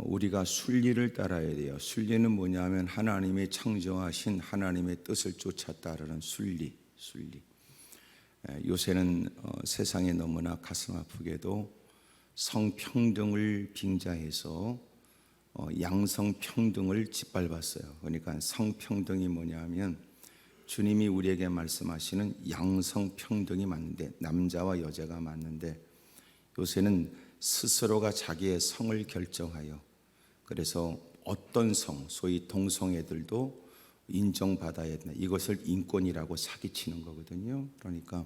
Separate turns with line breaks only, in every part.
우리가 순리를 따라야 돼요. 순리는 뭐냐면 하나님이 창조하신 하나님의 뜻을 쫓아 따르는 순리. 요새는 세상에 너무나 가슴 아프게도 성평등을 빙자해서 양성평등을 짓밟았어요. 그러니까 성평등이 뭐냐면 주님이 우리에게 말씀하시는 양성평등이 맞는데, 남자와 여자가 맞는데, 요새는 스스로가 자기의 성을 결정하여, 그래서 어떤 성, 소위 동성애들도 인정받아야 된다, 이것을 인권이라고 사기치는 거거든요. 그러니까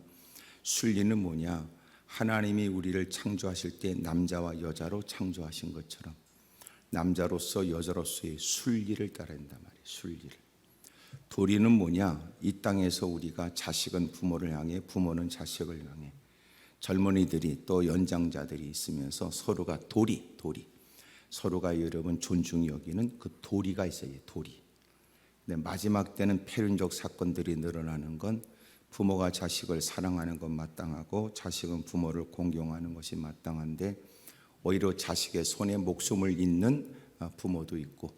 순리는 뭐냐, 하나님이 우리를 창조하실 때 남자와 여자로 창조하신 것처럼 남자로서 여자로서의 순리를 따라야 된단 말이에요. 순리를. 도리는 뭐냐, 이 땅에서 우리가 자식은 부모를 향해, 부모는 자식을 향해, 젊은이들이 또 연장자들이 있으면서 서로가 도리, 서로가 여러분 존중히 여기는 그 도리가 있어요. 도리. 근데 마지막 때는 폐륜적 사건들이 늘어나는 건 부모가 자식을 사랑하는 건 마땅하고 자식은 부모를 공경하는 것이 마땅한데, 오히려 자식의 손에 목숨을 잇는 부모도 있고,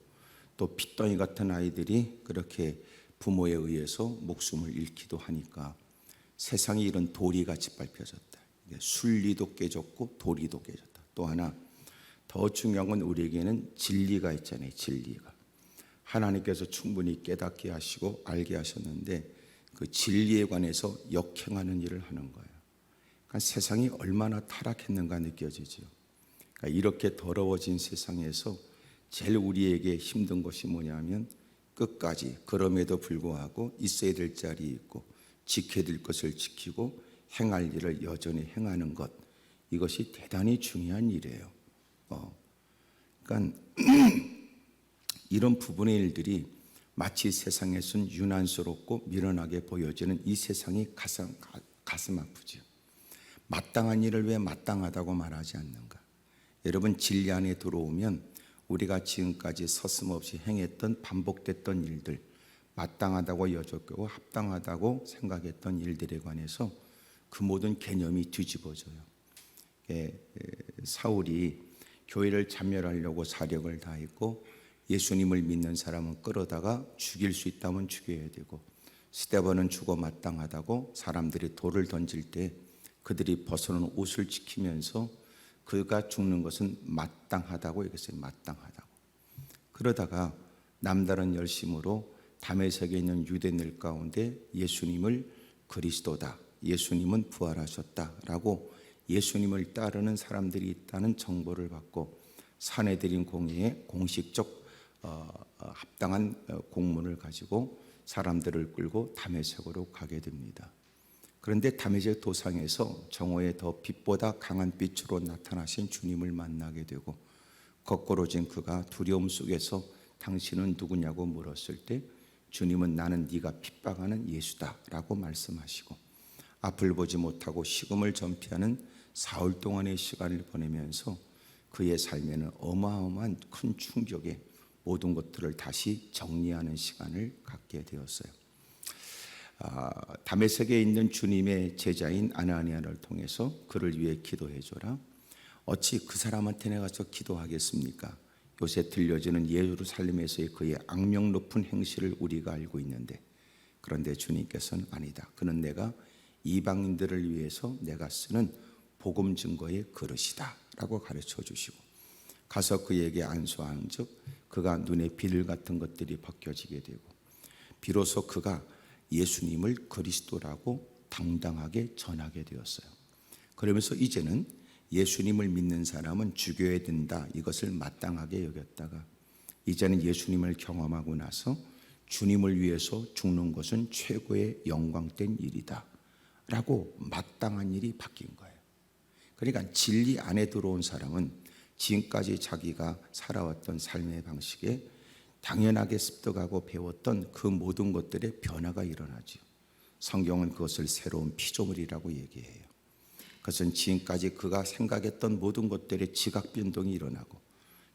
또 핏덩이 같은 아이들이 그렇게 부모에 의해서 목숨을 잃기도 하니까 세상에 이런 도리가 짓밟혀졌다. 순리도 깨졌고 도리도 깨졌다. 또 하나 더 중요한 건 우리에게는 진리가 있잖아요. 진리가. 하나님께서 충분히 깨닫게 하시고 알게 하셨는데 그 진리에 관해서 역행하는 일을 하는 거예요. 그러니까 세상이 얼마나 타락했는가 느껴지죠. 그러니까 이렇게 더러워진 세상에서 제일 우리에게 힘든 것이 뭐냐면 끝까지 그럼에도 불구하고 있어야 될 자리에 있고 지켜야 될 것을 지키고 행할 일을 여전히 행하는 것, 이것이 대단히 중요한 일이에요. 그러니까 이런 부분의 일들이 마치 세상에선 유난스럽고 미련하게 보여지는 이 세상이 가슴 아프죠. 마땅한 일을 왜 마땅하다고 말하지 않는가? 여러분, 진리 안에 들어오면 우리가 지금까지 서슴없이 행했던 반복됐던 일들, 마땅하다고 여겼고 합당하다고 생각했던 일들에 관해서 그 모든 개념이 뒤집어져요. 사울이 교회를 참여하려고 사력을 다했고 예수님을 믿는 사람은 끌어다가 죽일 수 있다면 죽여야 되고, 스데반은 죽어 마땅하다고 사람들이 돌을 던질 때 그들이 벗어놓은 옷을 지키면서 그가 죽는 것은 마땅하다고 얘기했어요. 마땅하다고. 그러다가 남다른 열심으로 다메섹에 있는 유대인들 가운데 예수님을 그리스도다, 예수님은 부활하셨다라고 예수님을 따르는 사람들이 있다는 정보를 받고 사내들인 공회에 공식적 합당한 공문을 가지고 사람들을 끌고 다메섹으로 가게 됩니다. 그런데 다메섹 도상에서 정오에 더 빛보다 강한 빛으로 나타나신 주님을 만나게 되고, 거꾸로진 그가 두려움 속에서 당신은 누구냐고 물었을 때 주님은 나는 네가 핍박하는 예수다 라고 말씀하시고, 앞을 보지 못하고 식음을 전폐하는 사흘 동안의 시간을 보내면서 그의 삶에는 어마어마한 큰 충격에 모든 것들을 다시 정리하는 시간을 갖게 되었어요. 다메섹에 있는 주님의 제자인 아나니아를 통해서 그를 위해 기도해 줘라. 어찌 그 사람한테 내가 저 기도하겠습니까? 요새 들려지는 예루살렘에서의 그의 악명 높은 행실을 우리가 알고 있는데, 그런데 주님께서는 아니다. 그는 내가 이방인들을 위해서 내가 쓰는 복음 증거의 그릇이다 라고 가르쳐 주시고, 가서 그에게 안수한 즉 그가 눈에 비늘 같은 것들이 벗겨지게 되고, 비로소 그가 예수님을 그리스도라고 당당하게 전하게 되었어요. 그러면서 이제는 예수님을 믿는 사람은 죽여야 된다, 이것을 마땅하게 여겼다가 이제는 예수님을 경험하고 나서 주님을 위해서 죽는 것은 최고의 영광된 일이다 라고 마땅한 일이 바뀐 거예요. 그러니까 진리 안에 들어온 사람은 지금까지 자기가 살아왔던 삶의 방식에 당연하게 습득하고 배웠던 그 모든 것들의 변화가 일어나죠. 성경은 그것을 새로운 피조물이라고 얘기해요. 그것은 지금까지 그가 생각했던 모든 것들의 지각 변동이 일어나고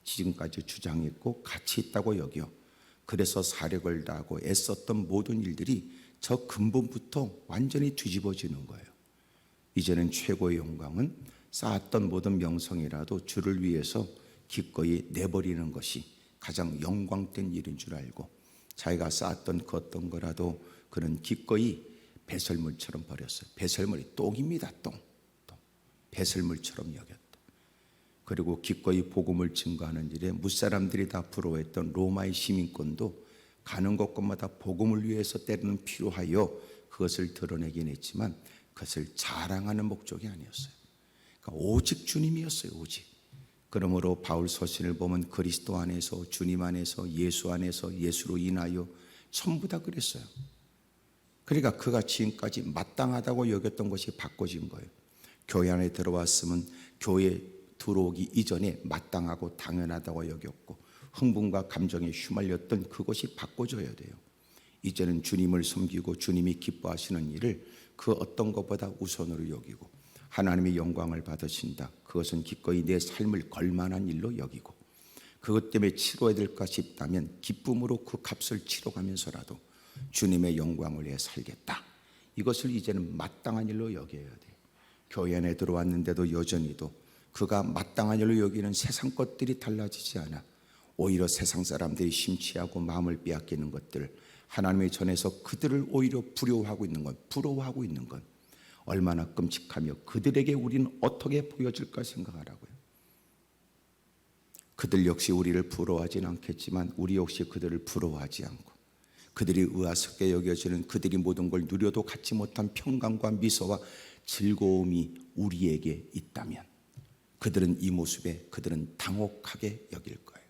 지금까지 주장했고 가치 있다고 여겨 그래서 사력을 다하고 애썼던 모든 일들이 저 근본부터 완전히 뒤집어지는 거예요. 이제는 최고의 영광은 쌓았던 모든 명성이라도 주를 위해서 기꺼이 내버리는 것이 가장 영광된 일인 줄 알고 자기가 쌓았던 그 어떤 거라도 그는 기꺼이 배설물처럼 버렸어요. 배설물이 똥입니다. 똥. 배설물처럼 여겼다. 그리고 기꺼이 복음을 증거하는 일에 무사람들이 다 부러워했던 로마의 시민권도 가는 곳곳마다 복음을 위해서 때로는 필요하여 그것을 드러내긴 했지만 그것을 자랑하는 목적이 아니었어요. 그러니까 오직 주님이었어요. 오직. 그러므로 바울 서신을 보면 그리스도 안에서, 주님 안에서, 예수 안에서, 예수로 인하여 전부 다 그랬어요. 그러니까 그가 지금까지 마땅하다고 여겼던 것이 바꿔진 거예요. 교회 안에 들어왔으면 교회 들어오기 이전에 마땅하고 당연하다고 여겼고 흥분과 감정에 휘말렸던 그것이 바꿔져야 돼요. 이제는 주님을 섬기고 주님이 기뻐하시는 일을 그 어떤 것보다 우선으로 여기고 하나님의 영광을 받으신다. 그것은 기꺼이 내 삶을 걸만한 일로 여기고 그것 때문에 치러야 될 것이 있다면 기쁨으로 그 값을 치러가면서라도 주님의 영광을 위해 살겠다. 이것을 이제는 마땅한 일로 여겨야 돼요. 교회 안에 들어왔는데도 여전히도 그가 마땅한 일로 여기는 세상 것들이 달라지지 않아 오히려 세상 사람들이 심취하고 마음을 빼앗기는 것들 하나님의 전에서 그들을 오히려 부러워하고 있는 건 얼마나 끔찍하며 그들에게 우리는 어떻게 보여질까 생각하라고요. 그들 역시 우리를 부러워하진 않겠지만 우리 역시 그들을 부러워하지 않고 그들이 의아스럽게 여겨지는 그들이 모든 걸 누려도 갖지 못한 평강과 미소와 즐거움이 우리에게 있다면 그들은 이 모습에 그들은 당혹하게 여길 거예요.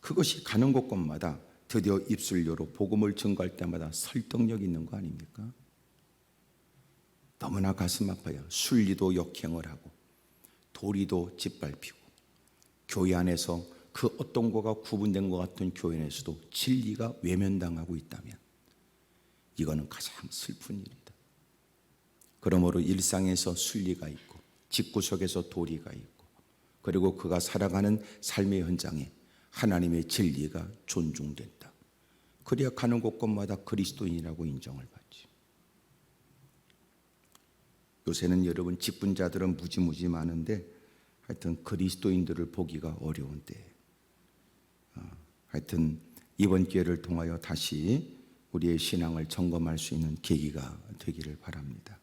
그것이 가는 곳곳마다 드디어 입술료로 복음을 증거할 때마다 설득력 있는 거 아닙니까? 너무나 가슴 아파요. 순리도 역행을 하고 도리도 짓밟히고 교회 안에서 그 어떤 거가 구분된 것 같은 교회 안에서도 진리가 외면당하고 있다면 이거는 가장 슬픈 일이다. 그러므로 일상에서 순리가 있고 집구석에서 도리가 있고 그리고 그가 살아가는 삶의 현장에 하나님의 진리가 존중된다. 그래야 가는 곳곳마다 그리스도인이라고 인정을 받지. 요새는 여러분 직분자들은 무지무지 많은데 하여튼 그리스도인들을 보기가 어려운 때 하여튼 이번 기회를 통하여 다시 우리의 신앙을 점검할 수 있는 계기가 되기를 바랍니다.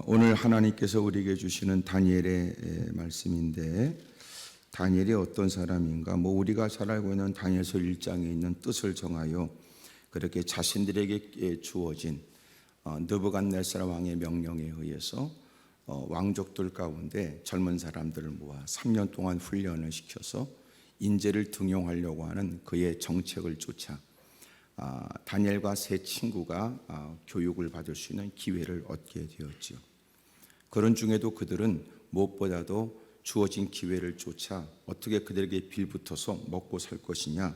오늘 하나님께서 우리에게 주시는 다니엘의 말씀인데 다니엘이 어떤 사람인가? 우리가 잘 알고 있는 다니엘서 1장에 있는 뜻을 정하여 그렇게 자신들에게 주어진 느부갓네살 왕의 명령에 의해서 왕족들 가운데 젊은 사람들을 모아 3년 동안 훈련을 시켜서 인재를 등용하려고 하는 그의 정책을 쫓아 다니엘과 세 친구가 교육을 받을 수 있는 기회를 얻게 되었지요. 그런 중에도 그들은 무엇보다도 주어진 기회를 쫓아 어떻게 그들에게 빌붙어서 먹고 살 것이냐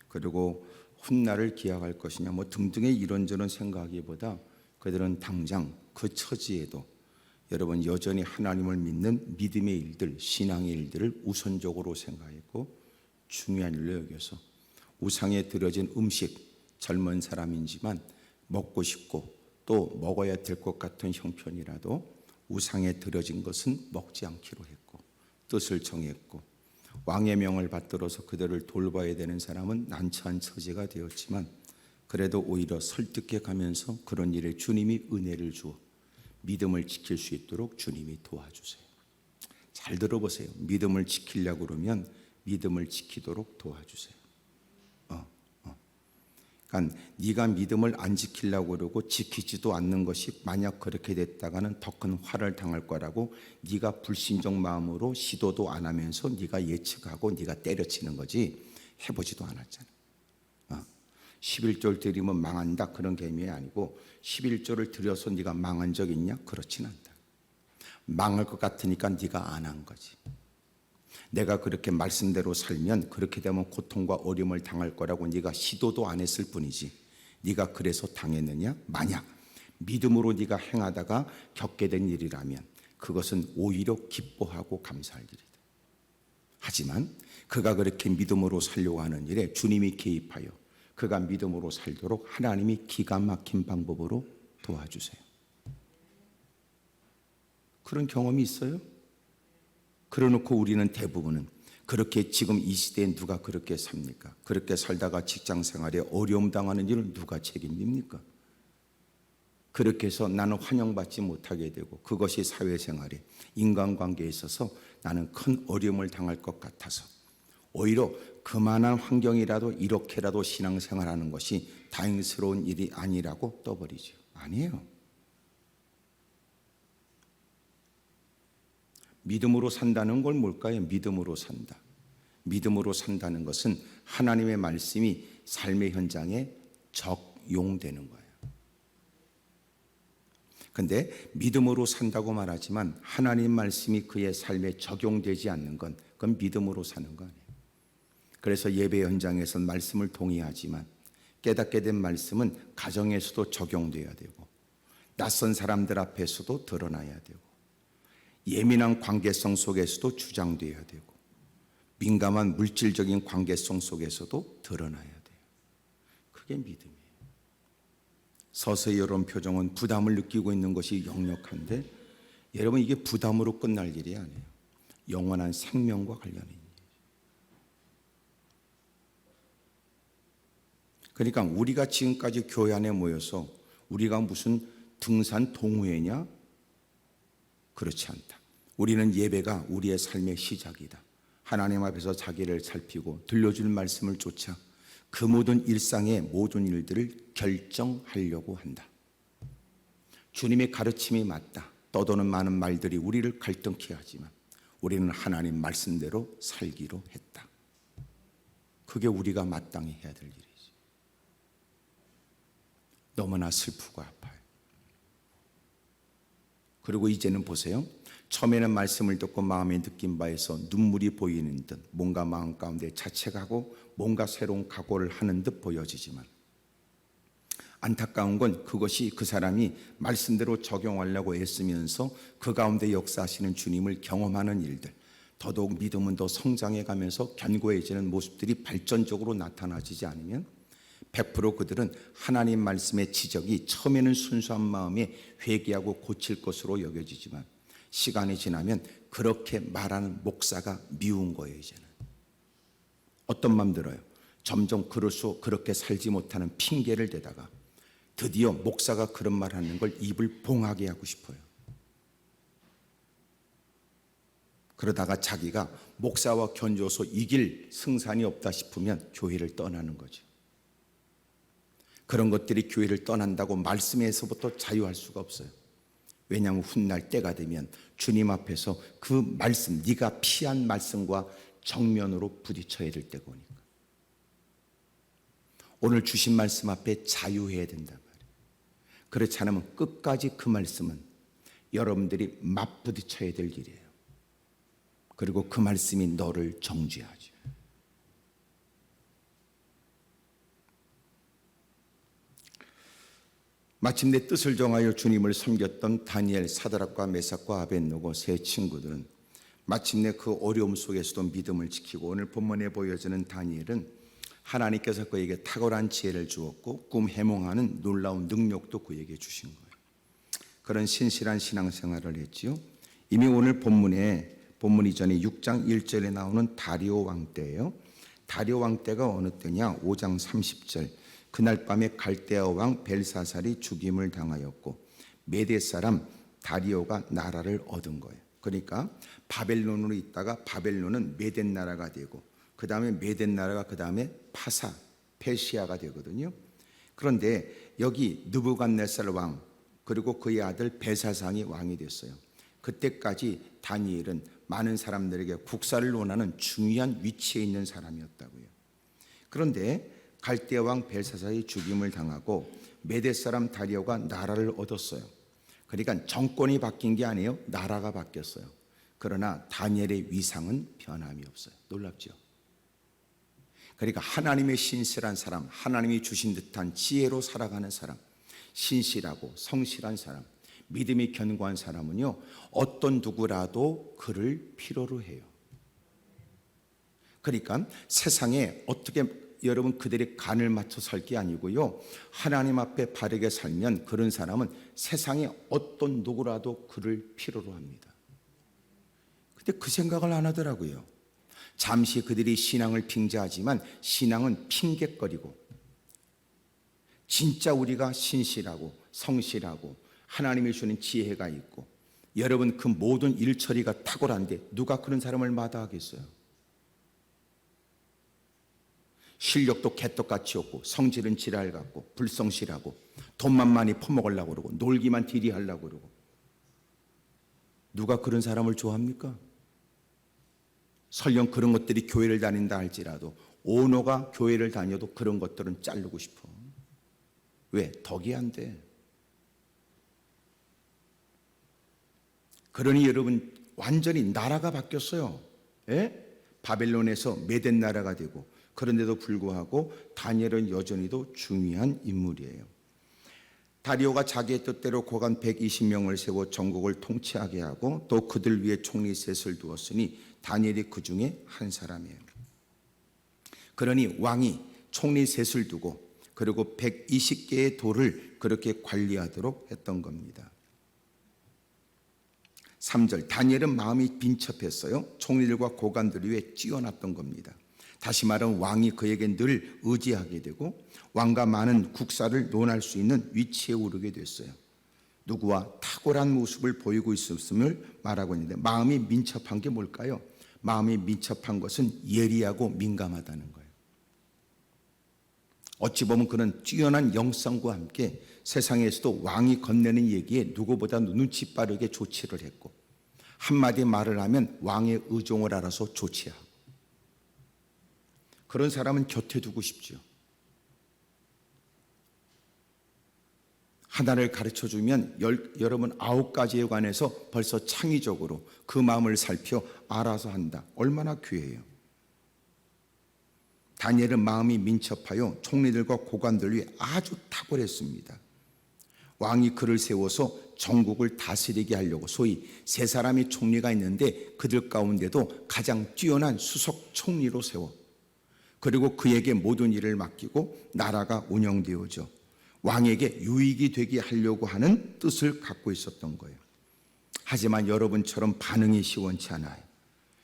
그리고 훗날을 기약할 것이냐 등등의 이런저런 생각하기보다 그들은 당장 그 처지에도 여러분 여전히 하나님을 믿는 믿음의 일들, 신앙의 일들을 우선적으로 생각했고 중요한 일로 여겨서 우상에 드려진 음식 젊은 사람이지만 먹고 싶고 또 먹어야 될 것 같은 형편이라도 우상에 드려진 것은 먹지 않기로 했고 뜻을 정했고 왕의 명을 받들어서 그들을 돌봐야 되는 사람은 난처한 처지가 되었지만 그래도 오히려 설득해 가면서 그런 일에 주님이 은혜를 주어 믿음을 지킬 수 있도록 주님이 도와주세요. 잘 들어보세요. 믿음을 지키려고 그러면 믿음을 지키도록 도와주세요. 그러니까 네가 믿음을 안 지키려고 그러고 지키지도 않는 것이 만약 그렇게 됐다가는 더 큰 화를 당할 거라고 네가 불신적 마음으로 시도도 안 하면서 네가 예측하고 네가 때려치는 거지 해보지도 않았잖아. 11조를 드리면 망한다 그런 개념이 아니고 11조를 드려서 네가 망한 적 있냐? 그렇진 않다. 망할 것 같으니까 네가 안 한 거지. 내가 그렇게 말씀대로 살면 그렇게 되면 고통과 어려움을 당할 거라고 네가 시도도 안 했을 뿐이지 네가 그래서 당했느냐? 만약 믿음으로 네가 행하다가 겪게 된 일이라면 그것은 오히려 기뻐하고 감사할 일이다. 하지만 그가 그렇게 믿음으로 살려고 하는 일에 주님이 개입하여 그가 믿음으로 살도록 하나님이 기가 막힌 방법으로 도와주세요. 그런 경험이 있어요? 그러놓고 우리는 대부분은 그렇게 지금 이 시대에 누가 그렇게 삽니까? 그렇게 살다가 직장 생활에 어려움 당하는 일을 누가 책임집니까? 그렇게 해서 나는 환영받지 못하게 되고 그것이 사회생활에 인간관계에 있어서 나는 큰 어려움을 당할 것 같아서 오히려 그만한 환경이라도 이렇게라도 신앙생활하는 것이 다행스러운 일이 아니라고 떠버리죠. 아니에요. 믿음으로 산다는 걸 뭘까요? 믿음으로 산다. 믿음으로 산다는 것은 하나님의 말씀이 삶의 현장에 적용되는 거예요. 근데 믿음으로 산다고 말하지만 하나님 말씀이 그의 삶에 적용되지 않는 건 그건 믿음으로 사는 거 아니에요. 그래서 예배 현장에서 말씀을 동의하지만 깨닫게 된 말씀은 가정에서도 적용돼야 되고 낯선 사람들 앞에서도 드러나야 되고 예민한 관계성 속에서도 주장돼야 되고 민감한 물질적인 관계성 속에서도 드러나야 돼요. 그게 믿음이에요. 서서히 이런 표정은 부담을 느끼고 있는 것이 역력한데 여러분 이게 부담으로 끝날 일이 아니에요. 영원한 생명과 관련이 있는 일이에요. 그러니까 우리가 지금까지 교회 안에 모여서 우리가 무슨 등산 동호회냐? 그렇지 않다. 우리는 예배가 우리의 삶의 시작이다. 하나님 앞에서 자기를 살피고 들려줄 말씀을 쫓아 그 모든 일상의 모든 일들을 결정하려고 한다. 주님의 가르침이 맞다. 떠도는 많은 말들이 우리를 갈등케 하지만 우리는 하나님 말씀대로 살기로 했다. 그게 우리가 마땅히 해야 될 일이지. 너무나 슬프고 아파요. 그리고 이제는 보세요. 처음에는 말씀을 듣고 마음에 느낀 바에서 눈물이 보이는 듯 뭔가 마음 가운데 자책하고 뭔가 새로운 각오를 하는 듯 보여지지만 안타까운 건 그것이 그 사람이 말씀대로 적용하려고 애쓰면서 그 가운데 역사하시는 주님을 경험하는 일들, 더더욱 믿음은 더 성장해 가면서 견고해지는 모습들이 발전적으로 나타나지지 않으면 100% 그들은 하나님 말씀의 지적이 처음에는 순수한 마음에 회개하고 고칠 것으로 여겨지지만 시간이 지나면 그렇게 말하는 목사가 미운 거예요. 이제는 어떤 마음 들어요? 점점 그렇게 살지 못하는 핑계를 대다가 드디어 목사가 그런 말 하는 걸 입을 봉하게 하고 싶어요. 그러다가 자기가 목사와 견줘서 이길 승산이 없다 싶으면 교회를 떠나는 거죠. 그런 것들이 교회를 떠난다고 말씀에서부터 자유할 수가 없어요. 왜냐하면 훗날 때가 되면 주님 앞에서 그 말씀, 네가 피한 말씀과 정면으로 부딪혀야 될 때가 오니까. 오늘 주신 말씀 앞에 자유해야 된단 말이에요. 그렇지 않으면 끝까지 그 말씀은 여러분들이 맞부딪혀야 될 일이에요. 그리고 그 말씀이 너를 정죄하죠. 마침내 뜻을 정하여 주님을 섬겼던 다니엘, 사드락과 메삭과 아벳느고 세 친구들은 마침내 그 어려움 속에서도 믿음을 지키고 오늘 본문에 보여지는 다니엘은 하나님께서 그에게 탁월한 지혜를 주었고 꿈 해몽하는 놀라운 능력도 그에게 주신 거예요. 그런 신실한 신앙생활을 했지요. 이미 오늘 본문 이전에 6장 1절에 나오는 다리오 왕 때예요. 다리오 왕 때가 어느 때냐? 5장 30절. 그날 밤에 갈대아 왕 벨사살이 죽임을 당하였고 메대 사람 다리오가 나라를 얻은 거예요. 그러니까 바벨론으로 있다가 바벨론은 메대 나라가 되고 그 다음에 메대 나라가 그 다음에 파사, 페르시아가 되거든요. 그런데 여기 느부갓네살 왕 그리고 그의 아들 벨사살이 왕이 됐어요. 그때까지 다니엘은 많은 사람들에게 국사를 논하는 중요한 위치에 있는 사람이었다고요. 그런데 갈대아 왕 벨사살이 죽임을 당하고 메대 사람 다리오가 나라를 얻었어요. 그러니까 정권이 바뀐 게 아니에요. 나라가 바뀌었어요. 그러나 다니엘의 위상은 변함이 없어요. 놀랍죠? 그러니까 하나님의 신실한 사람, 하나님이 주신 듯한 지혜로 살아가는 사람, 신실하고 성실한 사람, 믿음이 견고한 사람은요, 어떤 누구라도 그를 필요로 해요. 그러니까 세상에 어떻게 여러분 그들의 간을 맞춰 살 게 아니고요, 하나님 앞에 바르게 살면 그런 사람은 세상에 어떤 누구라도 그를 필요로 합니다. 근데 그 생각을 안 하더라고요. 잠시 그들이 신앙을 빙자하지만 신앙은 핑계거리고, 진짜 우리가 신실하고 성실하고 하나님이 주는 지혜가 있고, 여러분 그 모든 일처리가 탁월한데 누가 그런 사람을 마다하겠어요? 실력도 개떡같이 없고, 성질은 지랄 같고, 불성실하고, 돈만 많이 퍼먹으려고 그러고, 놀기만 딜이하려고 그러고, 누가 그런 사람을 좋아합니까? 설령 그런 것들이 교회를 다닌다 할지라도 오너가 교회를 다녀도 그런 것들은 자르고 싶어. 왜? 덕이 안 돼. 그러니 여러분 완전히 나라가 바뀌었어요. 예? 바벨론에서 메덴 나라가 되고, 그런데도 불구하고 다니엘은 여전히도 중요한 인물이에요. 다리오가 자기의 뜻대로 고관 120명을 세워 전국을 통치하게 하고 또 그들 위에 총리 셋을 두었으니 다니엘이 그 중에 한 사람이에요. 그러니 왕이 총리 셋을 두고 그리고 120개의 돌을 그렇게 관리하도록 했던 겁니다. 3절, 다니엘은 마음이 빈첩했어요. 총리들과 고관들 위에 찌어났던 겁니다. 다시 말하면 왕이 그에게 늘 의지하게 되고 왕과 많은 국사를 논할 수 있는 위치에 오르게 됐어요. 누구와 탁월한 모습을 보이고 있었음을 말하고 있는데, 마음이 민첩한 게 뭘까요? 마음이 민첩한 것은 예리하고 민감하다는 거예요. 어찌 보면 그는 뛰어난 영성과 함께 세상에서도 왕이 건네는 얘기에 누구보다 눈치 빠르게 조치를 했고, 한마디 말을 하면 왕의 의종을 알아서 조치하고, 그런 사람은 곁에 두고 싶죠. 하나를 가르쳐주면 여러분 9가지에 관해서 벌써 창의적으로 그 마음을 살펴 알아서 한다. 얼마나 귀해요. 다니엘은 마음이 민첩하여 총리들과 고관들 위해 아주 탁월했습니다. 왕이 그를 세워서 전국을 다스리게 하려고, 소위 세 사람이 총리가 있는데 그들 가운데도 가장 뛰어난 수석 총리로 세워, 그리고 그에게 모든 일을 맡기고 나라가 운영되어져 왕에게 유익이 되게 하려고 하는 뜻을 갖고 있었던 거예요. 하지만 여러분처럼 반응이 시원치 않아요.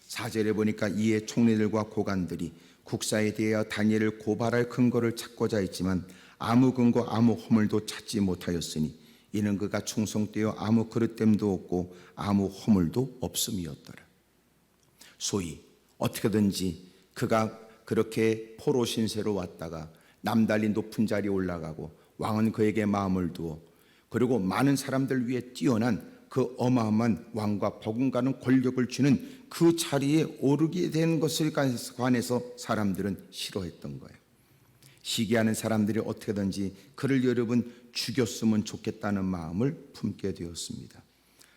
4절에 보니까 이에 총리들과 고관들이 국사에 대하여 다니엘을 고발할 근거를 찾고자 했지만 아무 근거 아무 허물도 찾지 못하였으니 이는 그가 충성되어 아무 그릇됨도 없고 아무 허물도 없음이었더라. 소위 어떻게든지 그가 그렇게 포로 신세로 왔다가 남달리 높은 자리에 올라가고 왕은 그에게 마음을 두어 그리고 많은 사람들 위해 뛰어난 그 어마어마한 왕과 버금가는 권력을 쥐는 그 자리에 오르게 된 것에 관해서 사람들은 싫어했던 거예요. 시기하는 사람들이 어떻게든지 그를 여러분 죽였으면 좋겠다는 마음을 품게 되었습니다.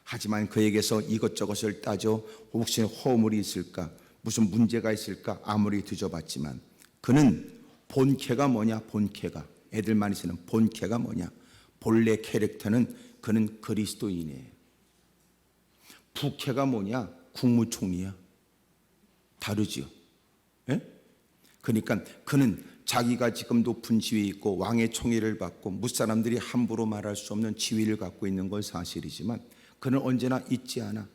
하지만 그에게서 이것저것을 따져 혹시 허물이 있을까, 무슨 문제가 있을까 아무리 뒤져봤지만 그는 본캐가 뭐냐, 본캐가 애들 많이 쓰는 본캐가 뭐냐, 본래 캐릭터는 그는 그리스도인이에요. 부캐가 뭐냐, 국무총리야. 다르지요. 예? 그러니까 그는 자기가 지금 높은 지위에 있고 왕의 총애를 받고 무사람들이 함부로 말할 수 없는 지위를 갖고 있는 건 사실이지만 그는 언제나 잊지 않아.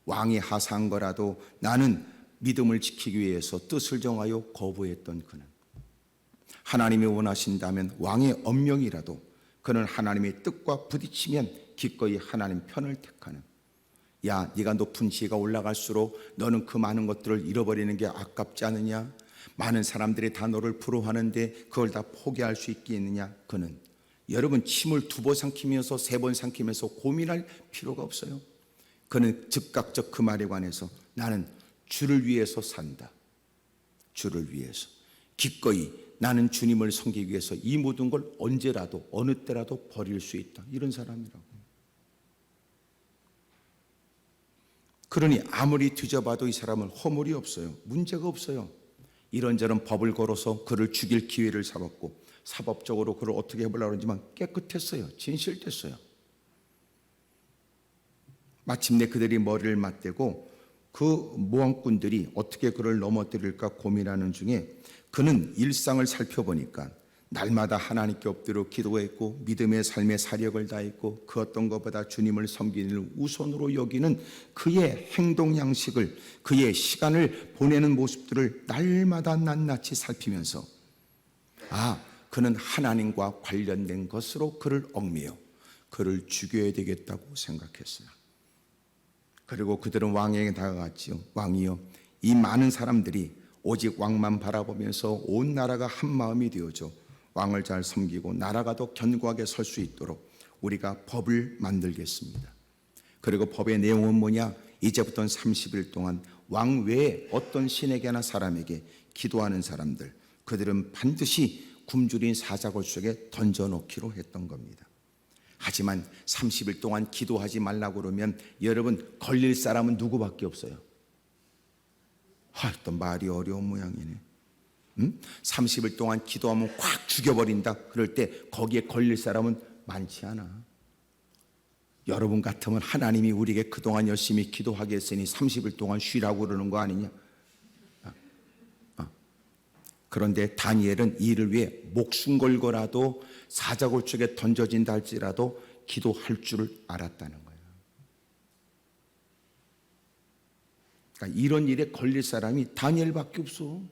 왕이 하사한 거라도 나는 믿음을 지키기 위해서 뜻을 정하여 거부했던 그는, 하나님이 원하신다면 왕의 엄명이라도 그는 하나님의 뜻과 부딪히면 기꺼이 하나님 편을 택하는, 야 네가 높은 지위가 올라갈수록 너는 그 많은 것들을 잃어버리는 게 아깝지 않느냐, 많은 사람들이 다 너를 부러워하는데 그걸 다 포기할 수 있겠느냐. 그는 여러분 침을 2번 삼키면서 3번 삼키면서 고민할 필요가 없어요. 그는 즉각적 그 말에 관해서 나는 주를 위해서 산다. 주를 위해서 기꺼이 나는 주님을 섬기기 위해서 이 모든 걸 언제라도 어느 때라도 버릴 수 있다. 이런 사람이라고. 그러니 아무리 뒤져봐도 이 사람은 허물이 없어요. 문제가 없어요. 이런저런 법을 걸어서 그를 죽일 기회를 잡았고 사법적으로 그를 어떻게 해보려고 하지만 깨끗했어요. 진실됐어요. 마침내 그들이 머리를 맞대고 그 모함꾼들이 어떻게 그를 넘어뜨릴까 고민하는 중에 그는 일상을 살펴보니까 날마다 하나님께 엎드려 기도했고 믿음의 삶의 사력을 다했고 그 어떤 것보다 주님을 섬기는 일을 우선으로 여기는 그의 행동 양식을, 그의 시간을 보내는 모습들을 날마다 낱낱이 살피면서 그는 하나님과 관련된 것으로 그를 얽매여 그를 죽여야 되겠다고 생각했어요. 그리고 그들은 왕에게 다가갔지요. 왕이여, 이 많은 사람들이 오직 왕만 바라보면서 온 나라가 한 마음이 되어져 왕을 잘 섬기고 나라가 더 견고하게 설 수 있도록 우리가 법을 만들겠습니다. 그리고 법의 내용은 뭐냐? 이제부터는 30일 동안 왕 외에 어떤 신에게나 사람에게 기도하는 사람들, 그들은 반드시 굶주린 사자굴 속에 던져놓기로 했던 겁니다. 하지만 30일 동안 기도하지 말라고 그러면 여러분 걸릴 사람은 누구밖에 없어요. 또 말이 어려운 모양이네. 30일 동안 기도하면 꽉 죽여버린다. 그럴 때 거기에 걸릴 사람은 많지 않아. 여러분 같으면 하나님이 우리에게 그동안 열심히 기도하게 했으니 30일 동안 쉬라고 그러는 거 아니냐? 그런데 다니엘은 이를 위해 목숨 걸고라도 사자굴 쪽에 던져진다 할지라도 기도할 줄을 알았다는 거예요. 그러니까 이런 일에 걸릴 사람이 다니엘밖에 없어.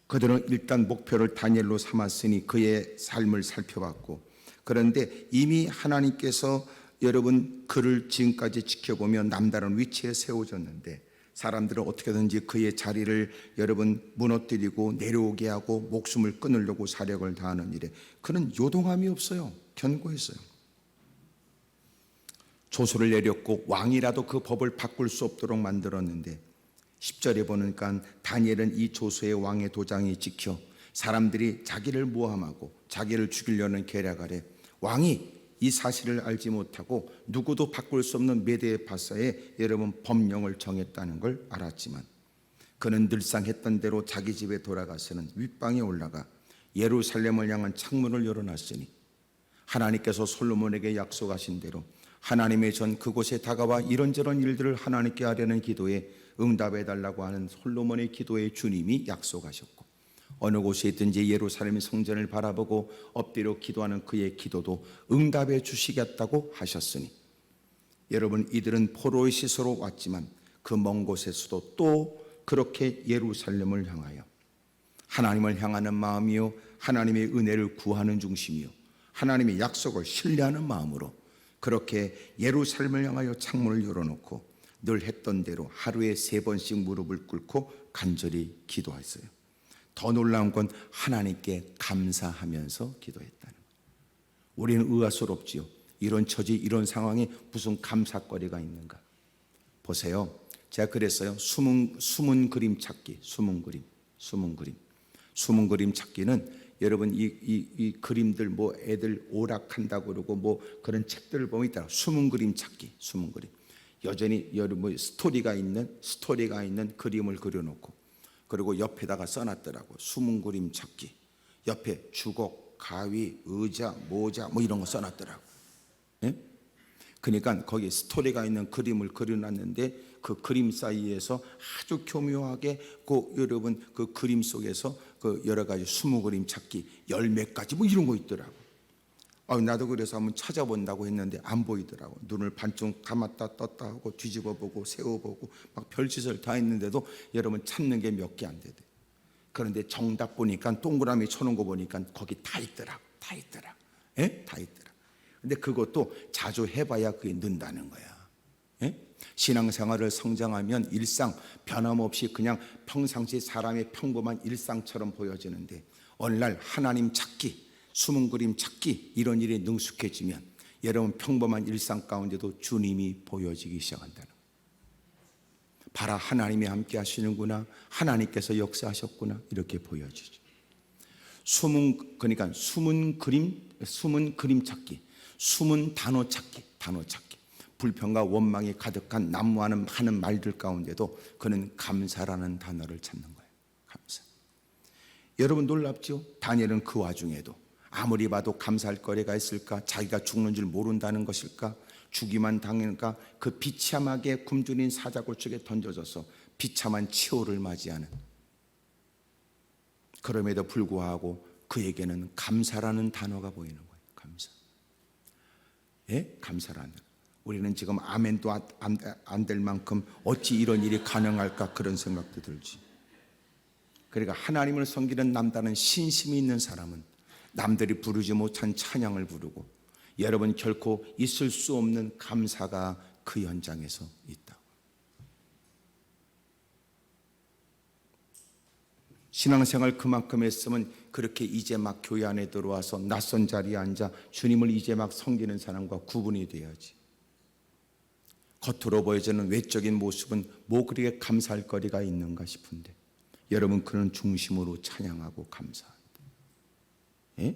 그들은 일단 목표를 다니엘로 삼았으니 그의 삶을 살펴봤고, 그런데 이미 하나님께서 여러분 그를 지금까지 지켜보며 남다른 위치에 세워졌는데 사람들은 어떻게든지 그의 자리를 여러분 무너뜨리고 내려오게 하고 목숨을 끊으려고 사력을 다하는 일에 그는 요동함이 없어요. 견고했어요. 조서를 내렸고 왕이라도 그 법을 바꿀 수 없도록 만들었는데 10절에 보니까 다니엘은 이 조서의 왕의 도장이 찍혀 사람들이 자기를 모함하고 자기를 죽이려는 계략 아래 왕이 이 사실을 알지 못하고 누구도 바꿀 수 없는 메대 바사에 여러분 법령을 정했다는 걸 알았지만 그는 늘상 했던 대로 자기 집에 돌아가서는 윗방에 올라가 예루살렘을 향한 창문을 열어놨으니 하나님께서 솔로몬에게 약속하신 대로 하나님의 전 그곳에 다가와 이런저런 일들을 하나님께 하려는 기도에 응답해달라고 하는 솔로몬의 기도에 주님이 약속하셨고 어느 곳에 있든지 예루살렘 성전을 바라보고 엎드려 기도하는 그의 기도도 응답해 주시겠다고 하셨으니 여러분 이들은 포로의 시설로 왔지만 그 먼 곳에서도 또 그렇게 예루살렘을 향하여 하나님을 향하는 마음이요 하나님의 은혜를 구하는 중심이요 하나님의 약속을 신뢰하는 마음으로 그렇게 예루살렘을 향하여 창문을 열어놓고 늘 했던 대로 하루에 3번씩 무릎을 꿇고 간절히 기도했어요. 더 놀라운 건 하나님께 감사하면서 기도했다는 거예요. 우리는 의아스럽지요. 이런 처지, 이런 상황에 무슨 감사거리가 있는가? 보세요. 제가 그랬어요. 숨은 그림 찾기, 숨은 그림 찾기는 여러분 이 그림들 뭐 애들 오락한다고 그러고 뭐 그런 책들을 보면 있다. 숨은 그림 찾기, 숨은 그림. 여전히 여러분 스토리가 있는 그림을 그려놓고 그리고 옆에다가 써놨더라고. 숨은 그림 찾기. 옆에 주걱, 가위, 의자, 모자 뭐 이런 거 써놨더라고. 예? 그러니까 거기 스토리가 있는 그림을 그려놨는데 그 그림 사이에서 아주 교묘하게 그 여러분 그 그림 속에서 그 여러 가지 숨은 그림 찾기 10몇 가지 뭐 이런 거 있더라고. 나도 그래서 한번 찾아본다고 했는데 안 보이더라고. 눈을 반쯤 감았다 떴다 하고 뒤집어보고 세워보고 막 별짓을 다 했는데도 여러분 찾는 게 몇 개 안 되대. 그런데 정답 보니까 동그라미 쳐놓은 거 보니까 거기 다 있더라. 예? 다 있더라. 근데 그것도 자주 해봐야 그게 는다는 거야. 예? 신앙생활을 성장하면 일상 변함없이 그냥 평상시 사람의 평범한 일상처럼 보여지는데 어느 날 하나님 찾기 숨은 그림 찾기 이런 일에 능숙해지면 여러분 평범한 일상 가운데도 주님이 보여지기 시작한다는 거예요. 봐라 하나님이 함께 하시는구나 하나님께서 역사하셨구나 이렇게 보여지죠. 숨은 그림 찾기 숨은 단어 찾기 불평과 원망이 가득한 난무하는 많은 말들 가운데도 그는 감사라는 단어를 찾는 거예요. 감사. 여러분 놀랍죠? 다니엘은 그 와중에도 아무리 봐도 감사할 거리가 있을까? 자기가 죽는 줄 모른다는 것일까? 죽기만 당할까? 그 비참하게 굶주린 사자굴 쪽에 던져져서 비참한 치욕을 맞이하는, 그럼에도 불구하고 그에게는 감사라는 단어가 보이는 거예요. 감사. 예? 감사라는. 우리는 지금 아멘도 안 될 만큼 어찌 이런 일이 가능할까 그런 생각도 들지. 그러니까 하나님을 섬기는 남다른 신심이 있는 사람은 남들이 부르지 못한 찬양을 부르고, 여러분 결코 있을 수 없는 감사가 그 현장에서 있다. 신앙생활 그만큼 했으면 그렇게 이제 막 교회 안에 들어와서 낯선 자리에 앉아 주님을 이제 막 섬기는 사람과 구분이 돼야지. 겉으로 보여지는 외적인 모습은 뭐 그렇게 감사할 거리가 있는가 싶은데, 여러분 그는 중심으로 찬양하고 감사한다. 예?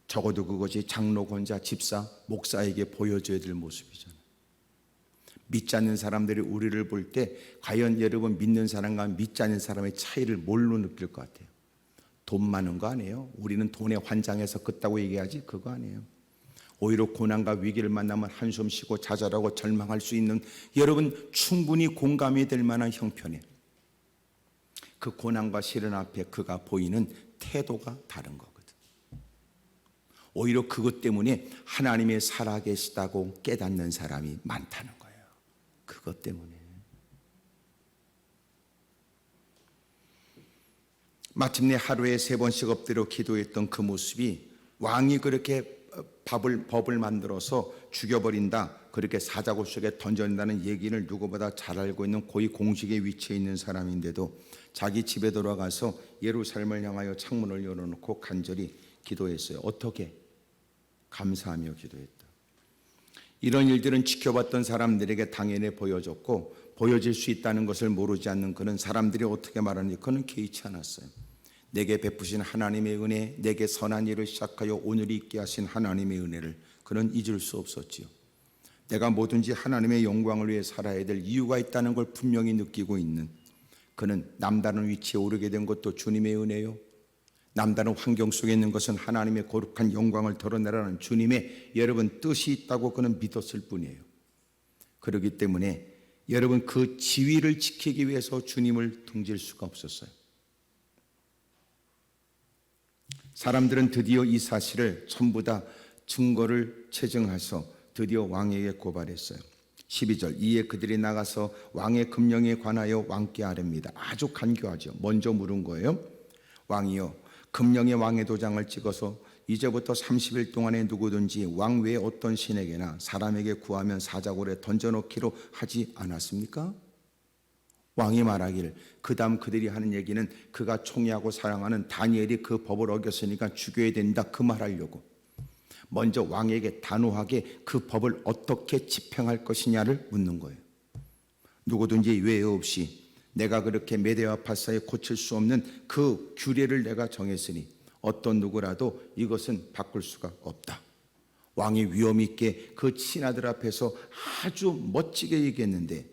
적어도 그것이 장로, 권자, 집사, 목사에게 보여줘야 될 모습이잖아요. 믿지 않는 사람들이 우리를 볼 때 과연 여러분 믿는 사람과 믿지 않는 사람의 차이를 뭘로 느낄 것 같아요? 돈 많은 거 아니에요? 우리는 돈에 환장해서 그따고 얘기하지, 그거 아니에요. 오히려 고난과 위기를 만나면 한숨 쉬고 좌절하고 절망할 수 있는, 여러분 충분히 공감이 될 만한 형편에 그 고난과 시련 앞에 그가 보이는 태도가 다른 거거든. 오히려 그것 때문에 하나님의 살아계시다고 깨닫는 사람이 많다는 거예요. 그것 때문에. 마침내 하루에 3번씩 엎드려 기도했던 그 모습이, 왕이 그렇게 법을 만들어서 죽여버린다, 그렇게 사자굴 속에 던져낸다는 얘기를 누구보다 잘 알고 있는 고위 공직에 위치해 있는 사람인데도 자기 집에 돌아가서 예루살렘을 향하여 창문을 열어놓고 간절히 기도했어요. 어떻게? 감사하며 기도했다. 이런 일들은 지켜봤던 사람들에게 당연히 보여졌고, 보여질 수 있다는 것을 모르지 않는 그는 사람들이 어떻게 말하는지 그는 개의치 않았어요. 내게 베푸신 하나님의 은혜, 내게 선한 일을 시작하여 오늘이 있게 하신 하나님의 은혜를 그는 잊을 수 없었지요. 내가 뭐든지 하나님의 영광을 위해 살아야 될 이유가 있다는 걸 분명히 느끼고 있는 그는 남다른 위치에 오르게 된 것도 주님의 은혜요, 남다른 환경 속에 있는 것은 하나님의 거룩한 영광을 드러내라는 주님의 여러분 뜻이 있다고 그는 믿었을 뿐이에요. 그렇기 때문에 여러분 그 지위를 지키기 위해서 주님을 등질 수가 없었어요. 사람들은 드디어 이 사실을 전부 다 증거를 채증해서 드디어 왕에게 고발했어요. 12절, 이에 그들이 나가서 왕의 금령에 관하여 왕께 아뢰니다. 아주 간교하죠. 먼저 물은 거예요. 왕이여, 금령의 왕의 도장을 찍어서 이제부터 30일 동안에 누구든지 왕 외에 어떤 신에게나 사람에게 구하면 사자굴에 던져놓기로 하지 않았습니까? 왕이 말하기를, 그 다음 그들이 하는 얘기는 그가 총애하고 사랑하는 다니엘이 그 법을 어겼으니까 죽여야 된다, 그 말하려고 먼저 왕에게 단호하게 그 법을 어떻게 집행할 것이냐를 묻는 거예요. 누구든지 외에 없이 내가 그렇게 메대와 파사에 고칠 수 없는 그 규례를 내가 정했으니 어떤 누구라도 이것은 바꿀 수가 없다. 왕이 위엄 있게 그 신하들 앞에서 아주 멋지게 얘기했는데,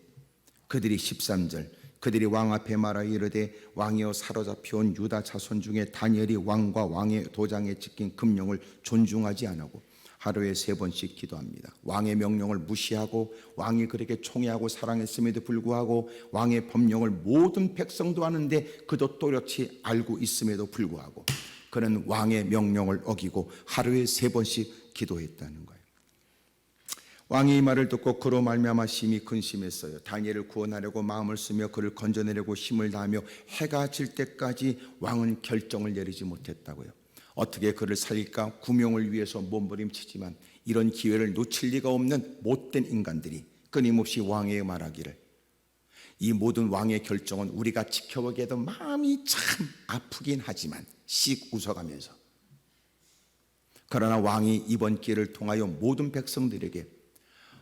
그들이 13절, 그들이 왕 앞에 말하 이르되 왕이여, 사로잡혀온 유다 자손 중에 다니엘이 왕과 왕의 도장에 찍힌 금령을 존중하지 않고 하루에 3번씩 기도합니다. 왕의 명령을 무시하고 왕이 그렇게 총애하고 사랑했음에도 불구하고 왕의 법령을 모든 백성도 아는데 그도 또렷이 알고 있음에도 불구하고 그는 왕의 명령을 어기고 하루에 3번씩 기도했다는 거예요. 왕이 이 말을 듣고 그로 말미암아 심히 근심했어요. 다니엘을 구원하려고 마음을 쓰며 그를 건져내려고 힘을 다하며 해가 질 때까지 왕은 결정을 내리지 못했다고요. 어떻게 그를 살릴까 구명을 위해서 몸부림치지만 이런 기회를 놓칠 리가 없는 못된 인간들이 끊임없이 왕에게 말하기를, 이 모든 왕의 결정은 우리가 지켜보기에도 마음이 참 아프긴 하지만 씩 웃어가면서, 그러나 왕이 이번 기회를 통하여 모든 백성들에게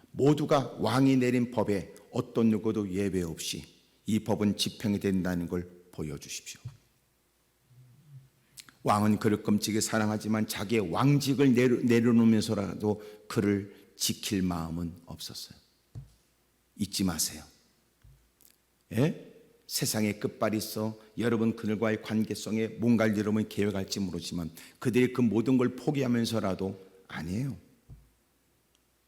모두가 왕이 내린 법에 어떤 누구도 예외 없이 이 법은 집행이 된다는 걸 보여주십시오. 왕은 그를 끔찍이 사랑하지만 자기의 왕직을 내려놓으면서라도 그를 지킬 마음은 없었어요. 잊지 마세요. 예? 세상에 끝발이 있어 여러분 그들과의 관계성에 뭔가를 여러분이 계획할지 모르지만 그들이 그 모든 걸 포기하면서라도 아니에요.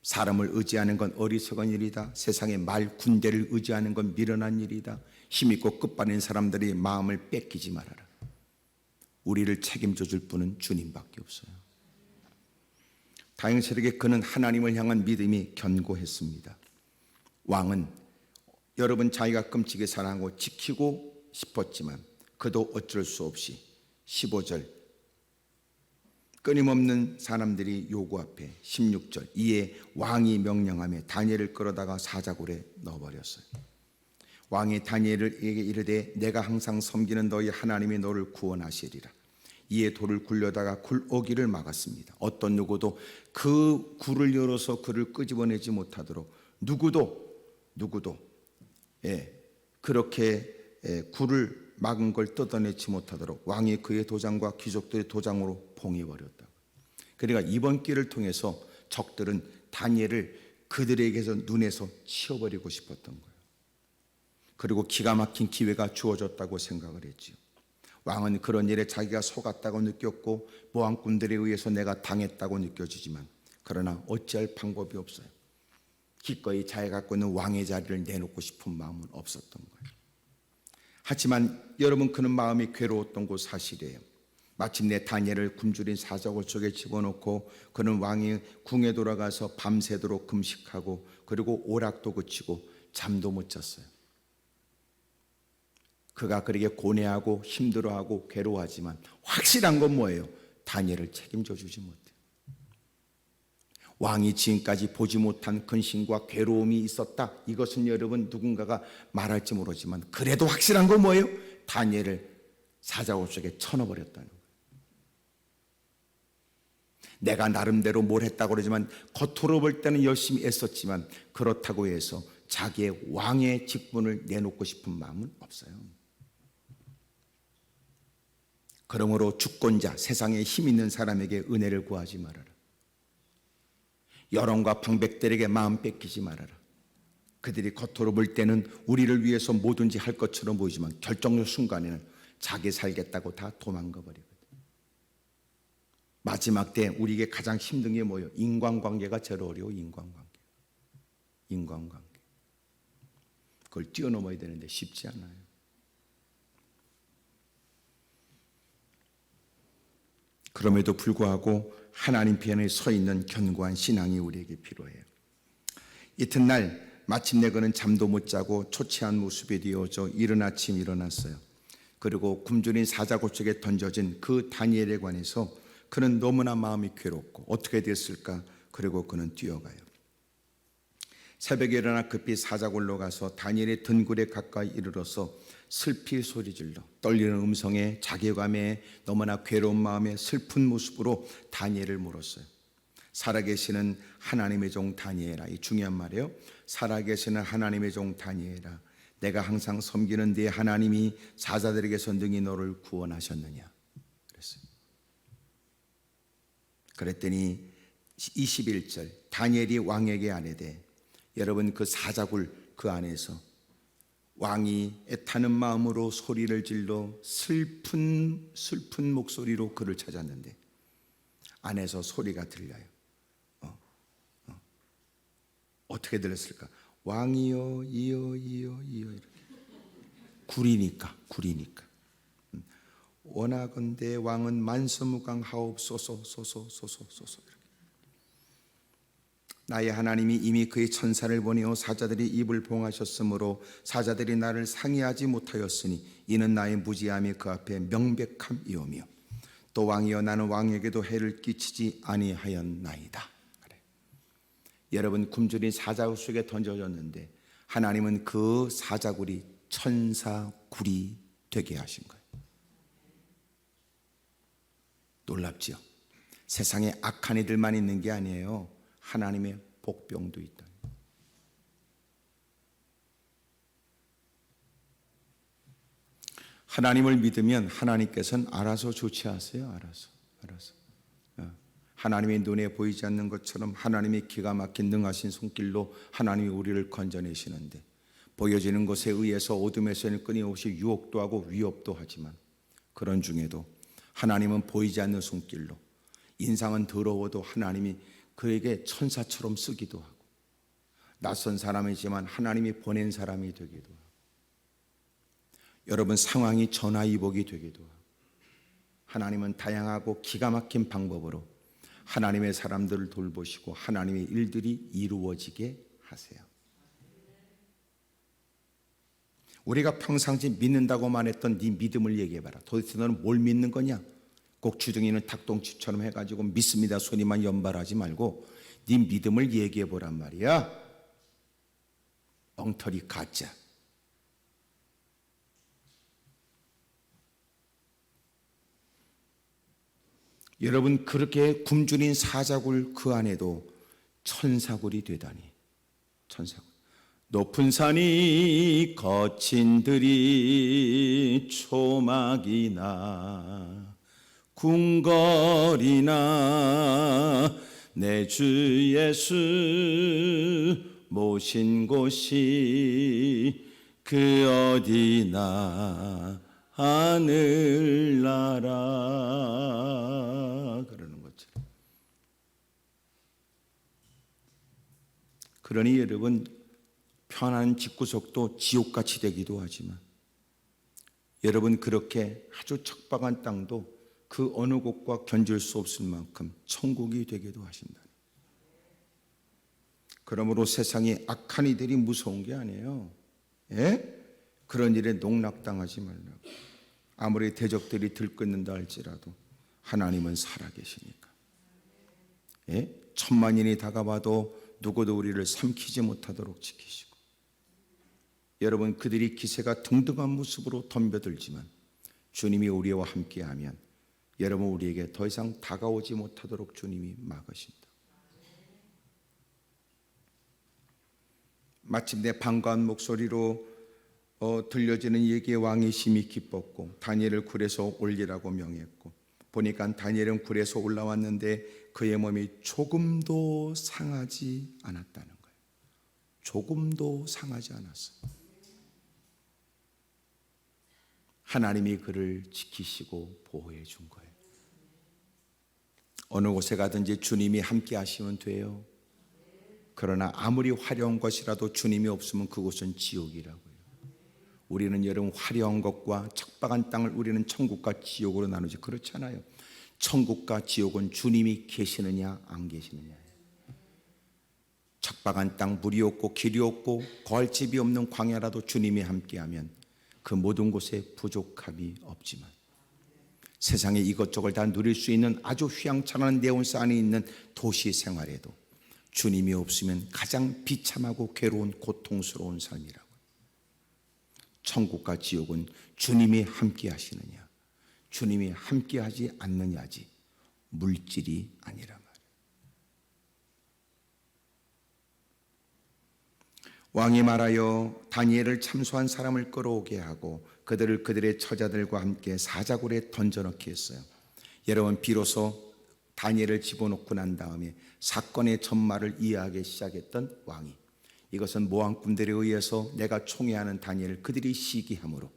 사람을 의지하는 건 어리석은 일이다. 세상의 말 군대를 의지하는 건 미련한 일이다. 힘있고 끝발인 사람들이 마음을 뺏기지 말아라. 우리를 책임져 줄 분은 주님밖에 없어요. 다행스럽게 그는 하나님을 향한 믿음이 견고했습니다. 왕은 여러분 자기가 끔찍이 사랑하고 지키고 싶었지만 그도 어쩔 수 없이 15절 끊임없는 사람들이 요구 앞에 16절 이에 왕이 명령하며 다니엘을 끌어다가 사자굴에 넣어버렸어요. 왕이 다니엘에게 이르되 내가 항상 섬기는 너희 하나님이 너를 구원하시리라. 이에 돌을 굴려다가 굴오기를 막았습니다. 어떤 누구도 그 굴을 열어서 그를 끄집어내지 못하도록 누구도 그렇게 굴을 막은 걸 뜯어내지 못하도록 왕이 그의 도장과 귀족들의 도장으로 봉해버렸다. 그러니까 이번 기를 통해서 적들은 다니엘을 그들에게서 눈에서 치워버리고 싶었던 거예요. 그리고 기가 막힌 기회가 주어졌다고 생각을 했지요. 왕은 그런 일에 자기가 속았다고 느꼈고 모함꾼들에 의해서 내가 당했다고 느껴지지만 그러나 어찌할 방법이 없어요. 기꺼이 자기가 갖고 있는 왕의 자리를 내놓고 싶은 마음은 없었던 거예요. 하지만 여러분 그는 마음이 괴로웠던 것 사실이에요. 마침내 다니엘을 굶주린 사자굴 속에 집어넣고 그는 왕이 궁에 돌아가서 밤새도록 금식하고 그리고 오락도 그치고 잠도 못 잤어요. 그가 그렇게 고뇌하고 힘들어하고 괴로워하지만 확실한 건 뭐예요? 다니엘을 책임져 주지 못해요. 왕이 지금까지 보지 못한 근심과 괴로움이 있었다. 이것은 여러분 누군가가 말할지 모르지만 그래도 확실한 건 뭐예요? 다니엘을 사자굴 속에 쳐넣어버렸다는 거예요. 내가 나름대로 뭘 했다고 그러지만 겉으로 볼 때는 열심히 애썼지만 그렇다고 해서 자기의 왕의 직분을 내놓고 싶은 마음은 없어요. 그러므로 주권자, 세상에 힘 있는 사람에게 은혜를 구하지 말아라. 여론과 방백들에게 마음 뺏기지 말아라. 그들이 겉으로 볼 때는 우리를 위해서 뭐든지 할 것처럼 보이지만 결정적 순간에는 자기 살겠다고 다 도망가 버리거든. 마지막 때 우리에게 가장 힘든 게 뭐예요? 인간관계가 제일 어려워. 인간관계. 그걸 뛰어넘어야 되는데 쉽지 않아요. 그럼에도 불구하고 하나님 편에 서 있는 견고한 신앙이 우리에게 필요해요. 이튿날 마침내 그는 잠도 못 자고 초췌한 모습이 되어져 이른 아침 일어났어요. 그리고 굶주린 사자굴 속에 던져진 그 다니엘에 관해서 그는 너무나 마음이 괴롭고 어떻게 됐을까? 그리고 그는 뛰어가요. 새벽에 일어나 급히 사자굴로 가서 다니엘의 등굴에 가까이 이르러서 슬피 소리질러 떨리는 음성에 자괴감에 너무나 괴로운 마음에 슬픈 모습으로 다니엘을 물었어요. 살아계시는 하나님의 종 다니엘아, 이 중요한 말이에요. 살아계시는 하나님의 종 다니엘아, 내가 항상 섬기는 네 하나님이 사자들에게서 능히 너를 구원하셨느냐 그랬어요. 그랬더니 21절 다니엘이 왕에게 아뢰되, 여러분 그 사자굴 그 안에서 왕이 애타는 마음으로 소리를 질러 슬픈 목소리로 그를 찾았는데 안에서 소리가 들려요. 어떻게 들렸을까? 왕이여 이여 이렇게 구리니까 원하건대 왕은 만서무강하옵소서 이렇게. 나의 하나님이 이미 그의 천사를 보내어 사자들이 입을 봉하셨으므로 사자들이 나를 상의하지 못하였으니 이는 나의 무지함이 그 앞에 명백함이오며 또 왕이여 나는 왕에게도 해를 끼치지 아니하였나이다. 그래. 여러분 굶주린 사자굴 속에 던져졌는데 하나님은 그 사자굴이 천사굴이 되게 하신 거예요. 놀랍지요? 세상에 악한 이들만 있는 게 아니에요. 하나님의 복병도 있다. 하나님을 믿으면 하나님께서는 알아서 조치하세요. 알아서. 하나님의 눈에 보이지 않는 것처럼 하나님의 기가 막힌 능하신 손길로 하나님이 우리를 건져내시는데 보여지는 것에 의해서 어둠에서는 끊임없이 유혹도 하고 위협도 하지만 그런 중에도 하나님은 보이지 않는 손길로 인상은 더러워도 하나님이 그에게 천사처럼 쓰기도 하고 낯선 사람이지만 하나님이 보낸 사람이 되기도 하고 여러분 상황이 전화위복이 되기도 하고, 하나님은 다양하고 기가 막힌 방법으로 하나님의 사람들을 돌보시고 하나님의 일들이 이루어지게 하세요. 우리가 평상시 믿는다고만 했던 네 믿음을 얘기해봐라. 도대체 너는 뭘 믿는 거냐? 꼭 주둥이는 닭똥집처럼 해가지고 믿습니다 소리만 연발하지 말고 네 믿음을 얘기해보란 말이야. 엉터리 가짜. 여러분, 그렇게 굶주린 사자굴 그 안에도 천사굴이 되다니. 천사굴. 높은 산이 거친 들이 초막이나 궁궐이나 내 주 예수 모신 곳이 그 어디나 하늘나라 그러는 거죠. 그러니 여러분, 편한 집구석도 지옥같이 되기도 하지만 여러분, 그렇게 아주 척박한 땅도 그 어느 곳과 견줄 수 없을 만큼 천국이 되기도 하신다. 그러므로 세상에 악한 이들이 무서운 게 아니에요. 예? 그런 일에 농락당하지 말라고. 아무리 대적들이 들끓는다 할지라도 하나님은 살아계시니까. 예? 천만인이 다가와도 누구도 우리를 삼키지 못하도록 지키시고, 여러분, 그들이 기세가 등등한 모습으로 덤벼들지만 주님이 우리와 함께하면 여러분, 우리에게 더 이상 다가오지 못하도록 주님이 막으신다. 마침내 반가운 목소리로 들려지는 얘기에 왕이 심히 기뻤고 다니엘을 굴에서 올리라고 명했고, 보니까 다니엘은 굴에서 올라왔는데 그의 몸이 조금도 상하지 않았다는 거예요. 조금도 상하지 않았어요. 하나님이 그를 지키시고 보호해 준 거예요. 어느 곳에 가든지 주님이 함께 하시면 돼요. 그러나 아무리 화려한 것이라도 주님이 없으면 그곳은 지옥이라고요. 우리는 여러분, 화려한 것과 척박한 땅을 우리는 천국과 지옥으로 나누지 그렇잖아요. 천국과 지옥은 주님이 계시느냐 안 계시느냐. 척박한 땅, 물이 없고 길이 없고 거할 집이 없는 광야라도 주님이 함께하면 그 모든 곳에 부족함이 없지만, 세상에 이것저것 다 누릴 수 있는 아주 휘황찬란한 네온산이 있는 도시 생활에도 주님이 없으면 가장 비참하고 괴로운 고통스러운 삶이라고. 천국과 지옥은 주님이 함께 하시느냐 주님이 함께 하지 않느냐지 물질이 아니라 말이에요. 왕이 말하여 다니엘을 참소한 사람을 끌어오게 하고 그들을 그들의 처자들과 함께 사자굴에 던져넣게 했어요. 여러분, 비로소 다니엘을 집어넣고 난 다음에 사건의 전말을 이해하기 시작했던 왕이, 이것은 모함꾼들에 의해서 내가 총애하는 다니엘을 그들이 시기함으로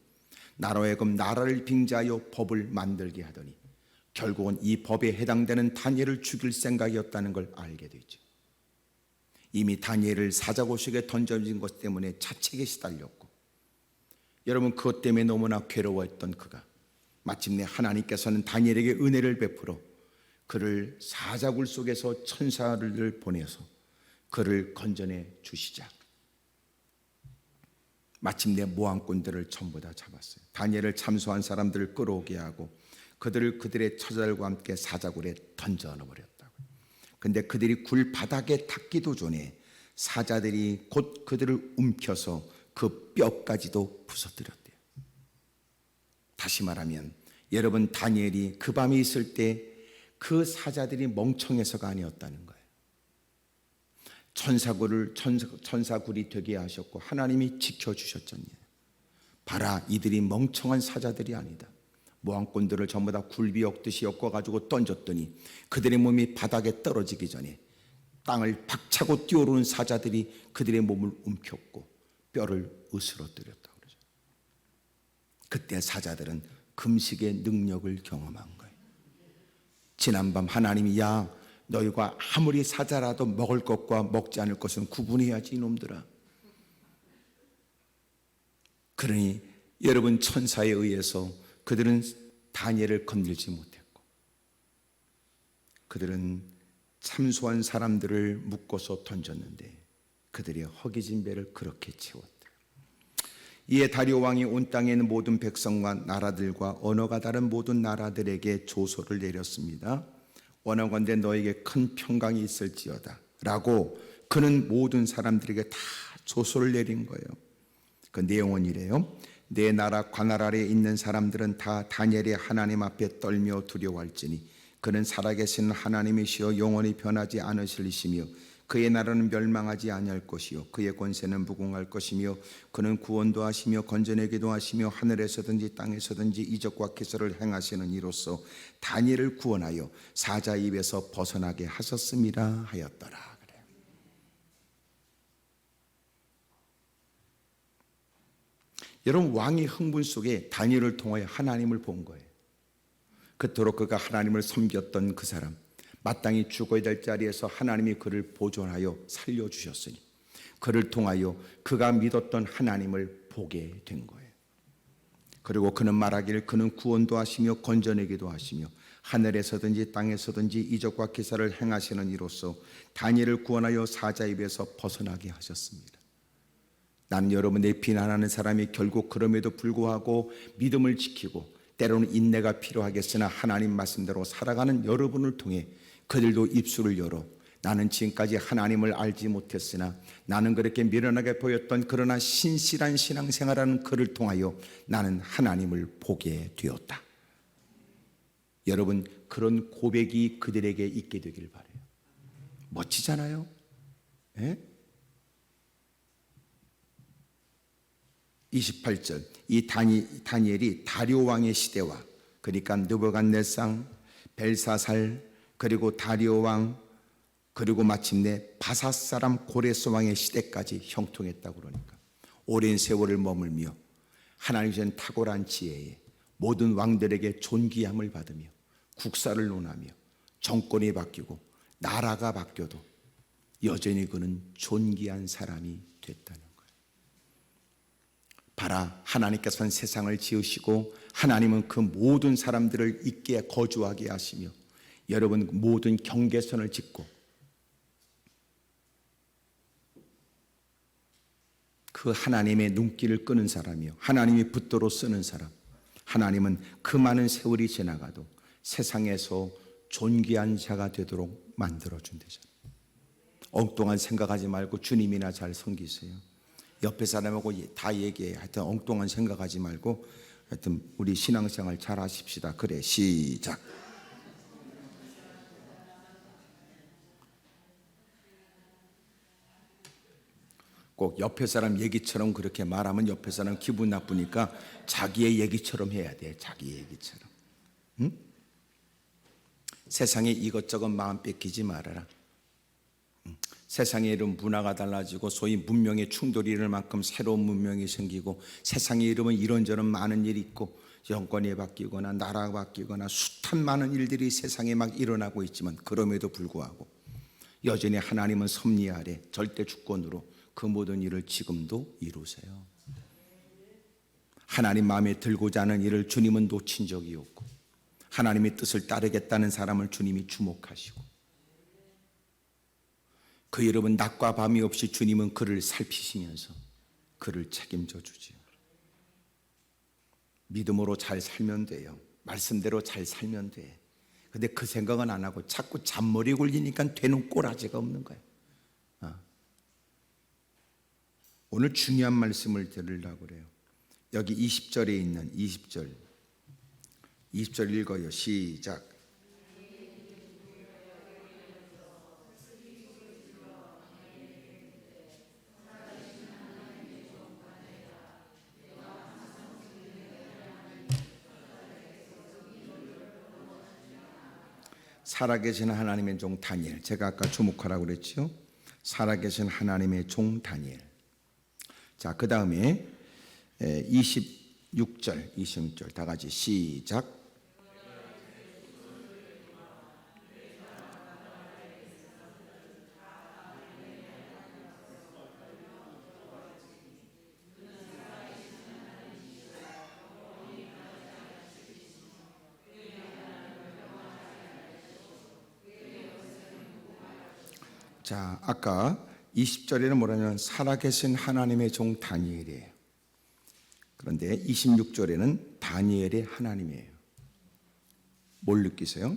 나로 하여금 나라를 빙자하여 법을 만들게 하더니 결국은 이 법에 해당되는 다니엘을 죽일 생각이었다는 걸 알게 되죠. 이미 다니엘을 사자굴 속에 던져진 것 때문에 자책에 시달렸고, 여러분, 그것 때문에 너무나 괴로워했던 그가 마침내 하나님께서는 다니엘에게 은혜를 베풀어 그를 사자굴 속에서 천사를 보내서 그를 건져내 주시자 마침내 모함꾼들을 전부 다 잡았어요. 다니엘을 참소한 사람들을 끌어오게 하고 그들을 그들의 처자들과 함께 사자굴에 던져 넣어버렸다고. 근데 그들이 굴 바닥에 닿기도 전에 사자들이 곧 그들을 움켜서 그 뼈까지도 부서뜨렸대요. 다시 말하면 여러분, 다니엘이 그 밤에 있을 때 그 사자들이 멍청해서가 아니었다는 거예요. 천사굴이 되게 하셨고 하나님이 지켜주셨잖아요. 봐라, 이들이 멍청한 사자들이 아니다. 모함꾼들을 전부 다 굴비 엮듯이 엮어가지고 던졌더니 그들의 몸이 바닥에 떨어지기 전에 땅을 박차고 뛰어오르는 사자들이 그들의 몸을 움켰고 뼈를 으스러뜨렸다고 그러죠. 그때 사자들은 금식의 능력을 경험한 거예요. 지난밤 하나님이, 야, 너희가 아무리 사자라도 먹을 것과 먹지 않을 것은 구분해야지 이놈들아. 그러니 여러분, 천사에 의해서 그들은 다니엘을 건들지 못했고, 그들은 참소한 사람들을 묶어서 던졌는데 그들의 허기진 배를 그렇게 채웠다. 이에 다리오 왕이 온 땅에 있는 모든 백성과 나라들과 언어가 다른 모든 나라들에게 조소를 내렸습니다. 원하건대 너에게 큰 평강이 있을지어다 라고 그는 모든 사람들에게 다 조소를 내린 거예요. 그 내용은 이래요. 내 나라 관할 아래에 있는 사람들은 다 다니엘의 하나님 앞에 떨며 두려워할지니 그는 살아계신 하나님이시여 영원히 변하지 않으실이시며 그의 나라는 멸망하지 아니할 것이요 그의 권세는 무궁할 것이며 그는 구원도 하시며 건져내기도 하시며 하늘에서든지 땅에서든지 이적과 기사를 행하시는 이로써 다니엘을 구원하여 사자 입에서 벗어나게 하셨습니다 하였더라. 그래요. 여러분, 왕의 흥분 속에 다니엘을 통하여 하나님을 본 거예요. 그토록 그가 하나님을 섬겼던 그 사람, 마땅히 죽어야 될 자리에서 하나님이 그를 보존하여 살려주셨으니 그를 통하여 그가 믿었던 하나님을 보게 된 거예요. 그리고 그는 말하기를 그는 구원도 하시며 건져내기도 하시며 하늘에서든지 땅에서든지 이적과 기사를 행하시는 이로써 다니엘을 구원하여 사자 입에서 벗어나게 하셨습니다. 나는 여러분의 비난하는 사람이 결국 그럼에도 불구하고 믿음을 지키고 때로는 인내가 필요하겠으나 하나님 말씀대로 살아가는 여러분을 통해 그들도 입술을 열어 나는 지금까지 하나님을 알지 못했으나 나는 그렇게 미련하게 보였던 그러나 신실한 신앙생활하는 그를 통하여 나는 하나님을 보게 되었다. 여러분, 그런 고백이 그들에게 있게 되길 바라요. 멋지잖아요. 예? 28절, 이 다니엘이 다리오 왕의 시대와, 그러니까 느부갓네살, 벨사살, 그리고 다리오 왕, 그리고 마침내 바사 사람 고레스 왕의 시대까지 형통했다고 그러니까 오랜 세월을 머물며 하나님 전 탁월한 지혜에 모든 왕들에게 존귀함을 받으며 국사를 논하며 정권이 바뀌고 나라가 바뀌어도 여전히 그는 존귀한 사람이 됐다는 거예요. 봐라, 하나님께서는 세상을 지으시고 하나님은 그 모든 사람들을 있게 거주하게 하시며 여러분 모든 경계선을 짓고 그 하나님의 눈길을 끄는 사람이요 하나님이 붓도로 쓰는 사람, 하나님은 그 많은 세월이 지나가도 세상에서 존귀한 자가 되도록 만들어준대잖아요. 엉뚱한 생각하지 말고 주님이나 잘 섬기세요. 옆에 사람하고 다 얘기해. 하여튼 엉뚱한 생각하지 말고 하여튼 우리 신앙생활 잘 하십시다. 그래, 시작. 꼭 옆에 사람 얘기처럼 그렇게 말하면 옆에 사람 기분 나쁘니까 자기의 얘기처럼 해야 돼. 자기 얘기처럼. 응? 세상에 이것저것 마음 뺏기지 말아라. 세상의 이름 문화가 달라지고 소위 문명의 충돌이 일어날 만큼 새로운 문명이 생기고 세상의 이름은 이런저런 많은 일이 있고 정권이 바뀌거나 나라가 바뀌거나 숱한 많은 일들이 세상에 막 일어나고 있지만 그럼에도 불구하고 여전히 하나님은 섭리 아래 절대 주권으로 그 모든 일을 지금도 이루세요. 하나님 마음에 들고자 하는 일을 주님은 놓친 적이 없고 하나님의 뜻을 따르겠다는 사람을 주님이 주목하시고 그 여러분 낮과 밤이 없이 주님은 그를 살피시면서 그를 책임져 주지요. 믿음으로 잘 살면 돼요. 말씀대로 잘 살면 돼. 근데 그 생각은 안 하고 자꾸 잔머리 굴리니까 되는 꼬라지가 없는 거예요. 오늘 중요한 말씀을 들으려고 그래요. 여기 20절에 있는 20절 읽어요. 시작. 살아계신 하나님의 종 다니엘. 제가 아까 주목하라고 그랬죠. 살아계신 하나님의 종 다니엘. 자, 그 다음에 26절 다 같이 시작. 자, 아까 20절에는 뭐냐면 살아계신 하나님의 종 다니엘이에요. 그런데 26절에는 다니엘의 하나님이에요. 뭘 느끼세요?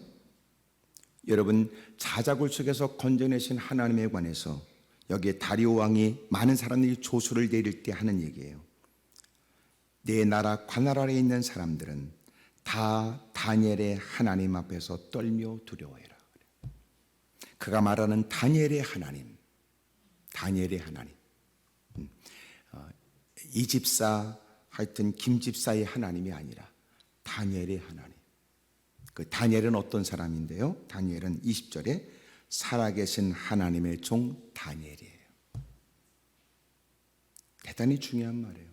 여러분, 자작굴 속에서 건져내신 하나님에 관해서 여기에 다리오 왕이 많은 사람들이 조수를 내릴 때 하는 얘기예요. 내 나라 관할 아래에 있는 사람들은 다 다니엘의 하나님 앞에서 떨며 두려워해라. 그가 말하는 다니엘의 하나님, 다니엘의 하나님, 이 집사, 하여튼 김 집사의 하나님이 아니라 다니엘의 하나님. 그 다니엘은 어떤 사람인데요? 다니엘은 20절에 살아계신 하나님의 종 다니엘이에요. 대단히 중요한 말이에요.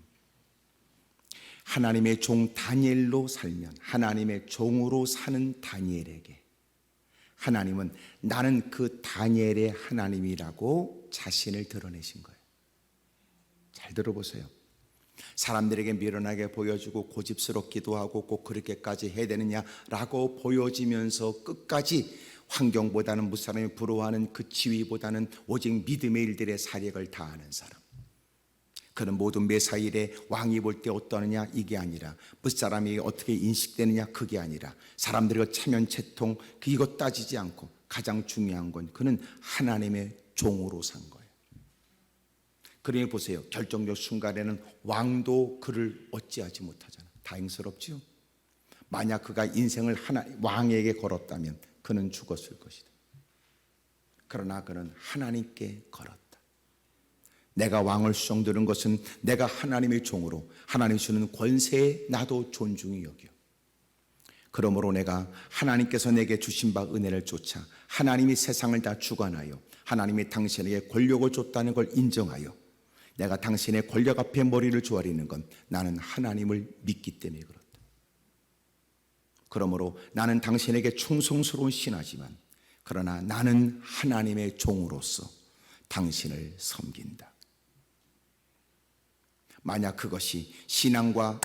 하나님의 종 다니엘로 살면, 하나님의 종으로 사는 다니엘에게 하나님은 나는 그 다니엘의 하나님이라고 자신을 드러내신 거예요. 잘 들어보세요. 사람들에게 미련하게 보여주고 고집스럽기도 하고 꼭 그렇게까지 해야 되느냐라고 보여지면서 끝까지 환경보다는 무사람이 부러워하는 그 지위보다는 오직 믿음의 일들의 사력을 다하는 사람. 그는 모든 매사일에 왕이 볼 때 어떠느냐 이게 아니라 무사람이 어떻게 인식되느냐 그게 아니라 사람들과 체면체통 이것 따지지 않고 가장 중요한 건 그는 하나님의 종으로 산 거예요. 그러니 보세요. 결정적 순간에는 왕도 그를 어찌하지 못하잖아요. 다행스럽지요. 만약 그가 인생을 왕에게 걸었다면 그는 죽었을 것이다. 그러나 그는 하나님께 걸었다. 내가 왕을 수종드는 것은 내가 하나님의 종으로 하나님 주는 권세에 나도 존중히 여겨. 그러므로 내가 하나님께서 내게 주신 바 은혜를 쫓아 하나님이 세상을 다 주관하여 하나님이 당신에게 권력을 줬다는 걸 인정하여 내가 당신의 권력 앞에 머리를 조아리는 건 나는 하나님을 믿기 때문에 그렇다. 그러므로 나는 당신에게 충성스러운 신하지만 그러나 나는 하나님의 종으로서 당신을 섬긴다. 만약 그것이 신앙과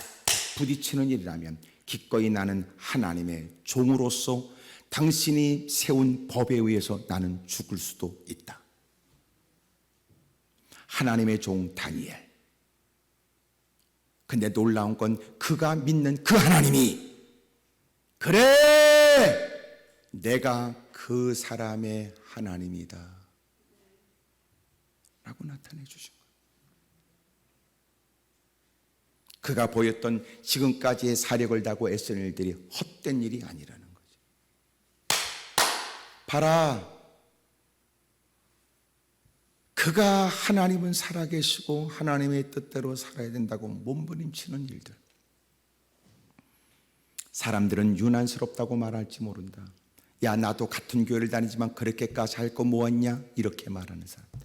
부딪히는 일이라면 기꺼이 나는 하나님의 종으로서 당신이 세운 법에 의해서 나는 죽을 수도 있다. 하나님의 종 다니엘. 근데 놀라운 건 그가 믿는 그 하나님이 그래 내가 그 사람의 하나님이다 라고 나타내 주신 거예요. 그가 보였던 지금까지의 사력을 다하고 애쓰는 일들이 헛된 일이 아니라는 거죠. 봐라, 그가 하나님은 살아계시고 하나님의 뜻대로 살아야 된다고 몸부림치는 일들. 사람들은 유난스럽다고 말할지 모른다. 야, 나도 같은 교회를 다니지만 그렇게까지 할 거 뭐였냐? 이렇게 말하는 사람들.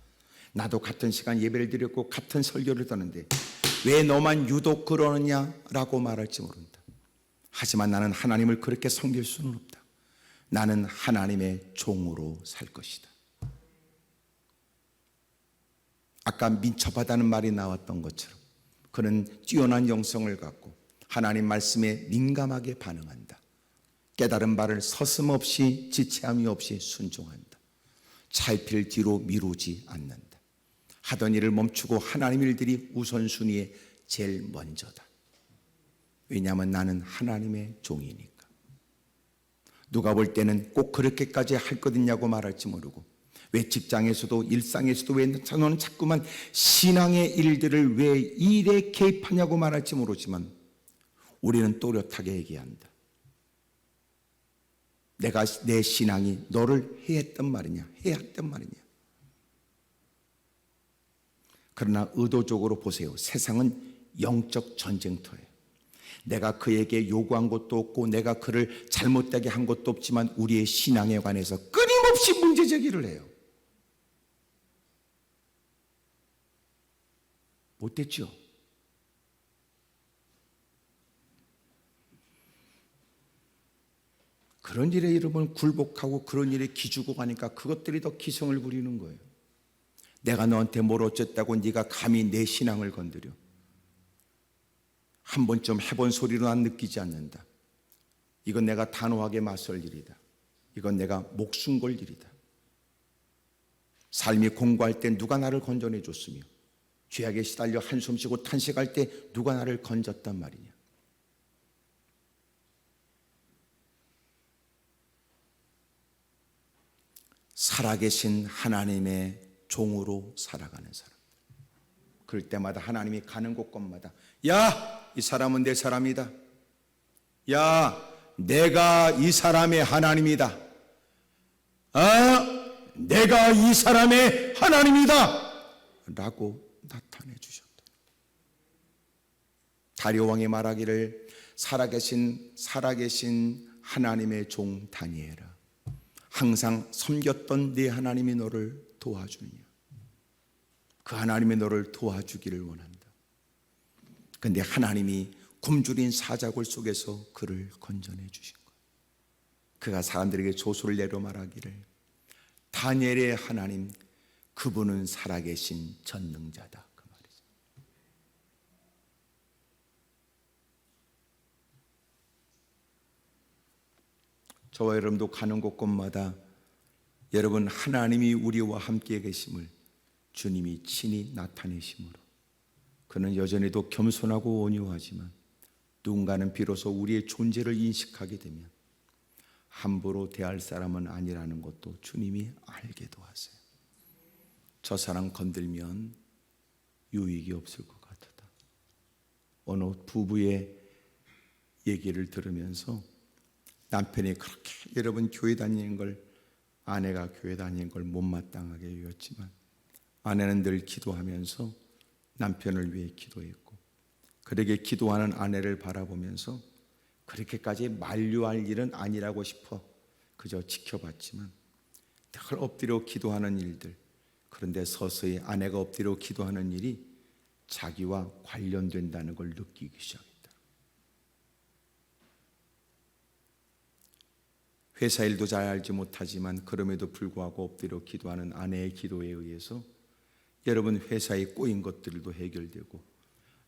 나도 같은 시간 예배를 드렸고 같은 설교를 듣는데 왜 너만 유독 그러느냐라고 말할지 모른다. 하지만 나는 하나님을 그렇게 섬길 수는 없다. 나는 하나님의 종으로 살 것이다. 아까 민첩하다는 말이 나왔던 것처럼 그는 뛰어난 영성을 갖고 하나님 말씀에 민감하게 반응한다. 깨달은 바를 서슴없이 지체함이 없이 순종한다. 차일피일 뒤로 미루지 않는다. 하던 일을 멈추고 하나님 일들이 우선순위에 제일 먼저다. 왜냐하면 나는 하나님의 종이니까. 누가 볼 때는 꼭 그렇게까지 할 거냐고 말할지 모르고 왜 직장에서도 일상에서도 왜 너는 자꾸만 신앙의 일들을 왜 일에 개입하냐고 말할지 모르지만 우리는 또렷하게 얘기한다. 내가 내 신앙이 너를 해했단 말이냐 해왔단 말이냐. 그러나 의도적으로 보세요. 세상은 영적 전쟁터예요. 내가 그에게 요구한 것도 없고 내가 그를 잘못되게 한 것도 없지만 우리의 신앙에 관해서 끊임없이 문제 제기를 해요. 못됐죠? 그런 일에 이르면 굴복하고 그런 일에 기죽어 가니까 그것들이 더 기성을 부리는 거예요. 내가 너한테 뭘 어쨌다고 네가 감히 내 신앙을 건드려. 한 번쯤 해본 소리로 난 느끼지 않는다. 이건 내가 단호하게 맞설 일이다. 이건 내가 목숨 걸 일이다. 삶이 공고할 때 누가 나를 건져내 줬으며 죄악에 시달려 한숨 쉬고 탄식할 때 누가 나를 건졌단 말이냐. 살아계신 하나님의 종으로 살아가는 사람. 그럴 때마다 하나님이 가는 곳곳마다 야, 이 사람은 내 사람이다. 야, 내가 이 사람의 하나님이다. 내가 이 사람의 하나님이다 라고 나타내 주셨다. 다리오 왕이 말하기를 살아계신 하나님의 종 다니엘아, 항상 섬겼던 네 하나님이 너를 도와주느냐. 그 하나님이 너를 도와주기를 원한다. 그런데 하나님이 굶주린 사자굴 속에서 그를 건져내 주신 거예요. 그가 사람들에게 조소를 내려 말하기를 다니엘의 하나님, 그분은 살아계신 전능자다. 그 말이죠. 저와 여러분도 가는 곳곳마다 여러분 하나님이 우리와 함께 계심을 주님이 친히 나타내심으로 그는 여전히도 겸손하고 온유하지만 누군가는 비로소 우리의 존재를 인식하게 되면 함부로 대할 사람은 아니라는 것도 주님이 알게도 하세요. 저 사람 건들면 유익이 없을 것 같다. 어느 부부의 얘기를 들으면서 남편이 그렇게 여러분 교회 다니는 걸, 아내가 교회 다니는 걸 못마땅하게 여겼지만 아내는 늘 기도하면서 남편을 위해 기도했고, 그렇게 기도하는 아내를 바라보면서 그렇게까지 만류할 일은 아니라고 싶어 그저 지켜봤지만 늘 엎드려 기도하는 일들, 그런데 서서히 아내가 엎드려 기도하는 일이 자기와 관련된다는 걸 느끼기 시작했다. 회사 일도 잘 알지 못하지만 그럼에도 불구하고 엎드려 기도하는 아내의 기도에 의해서 여러분 회사에 꼬인 것들도 해결되고,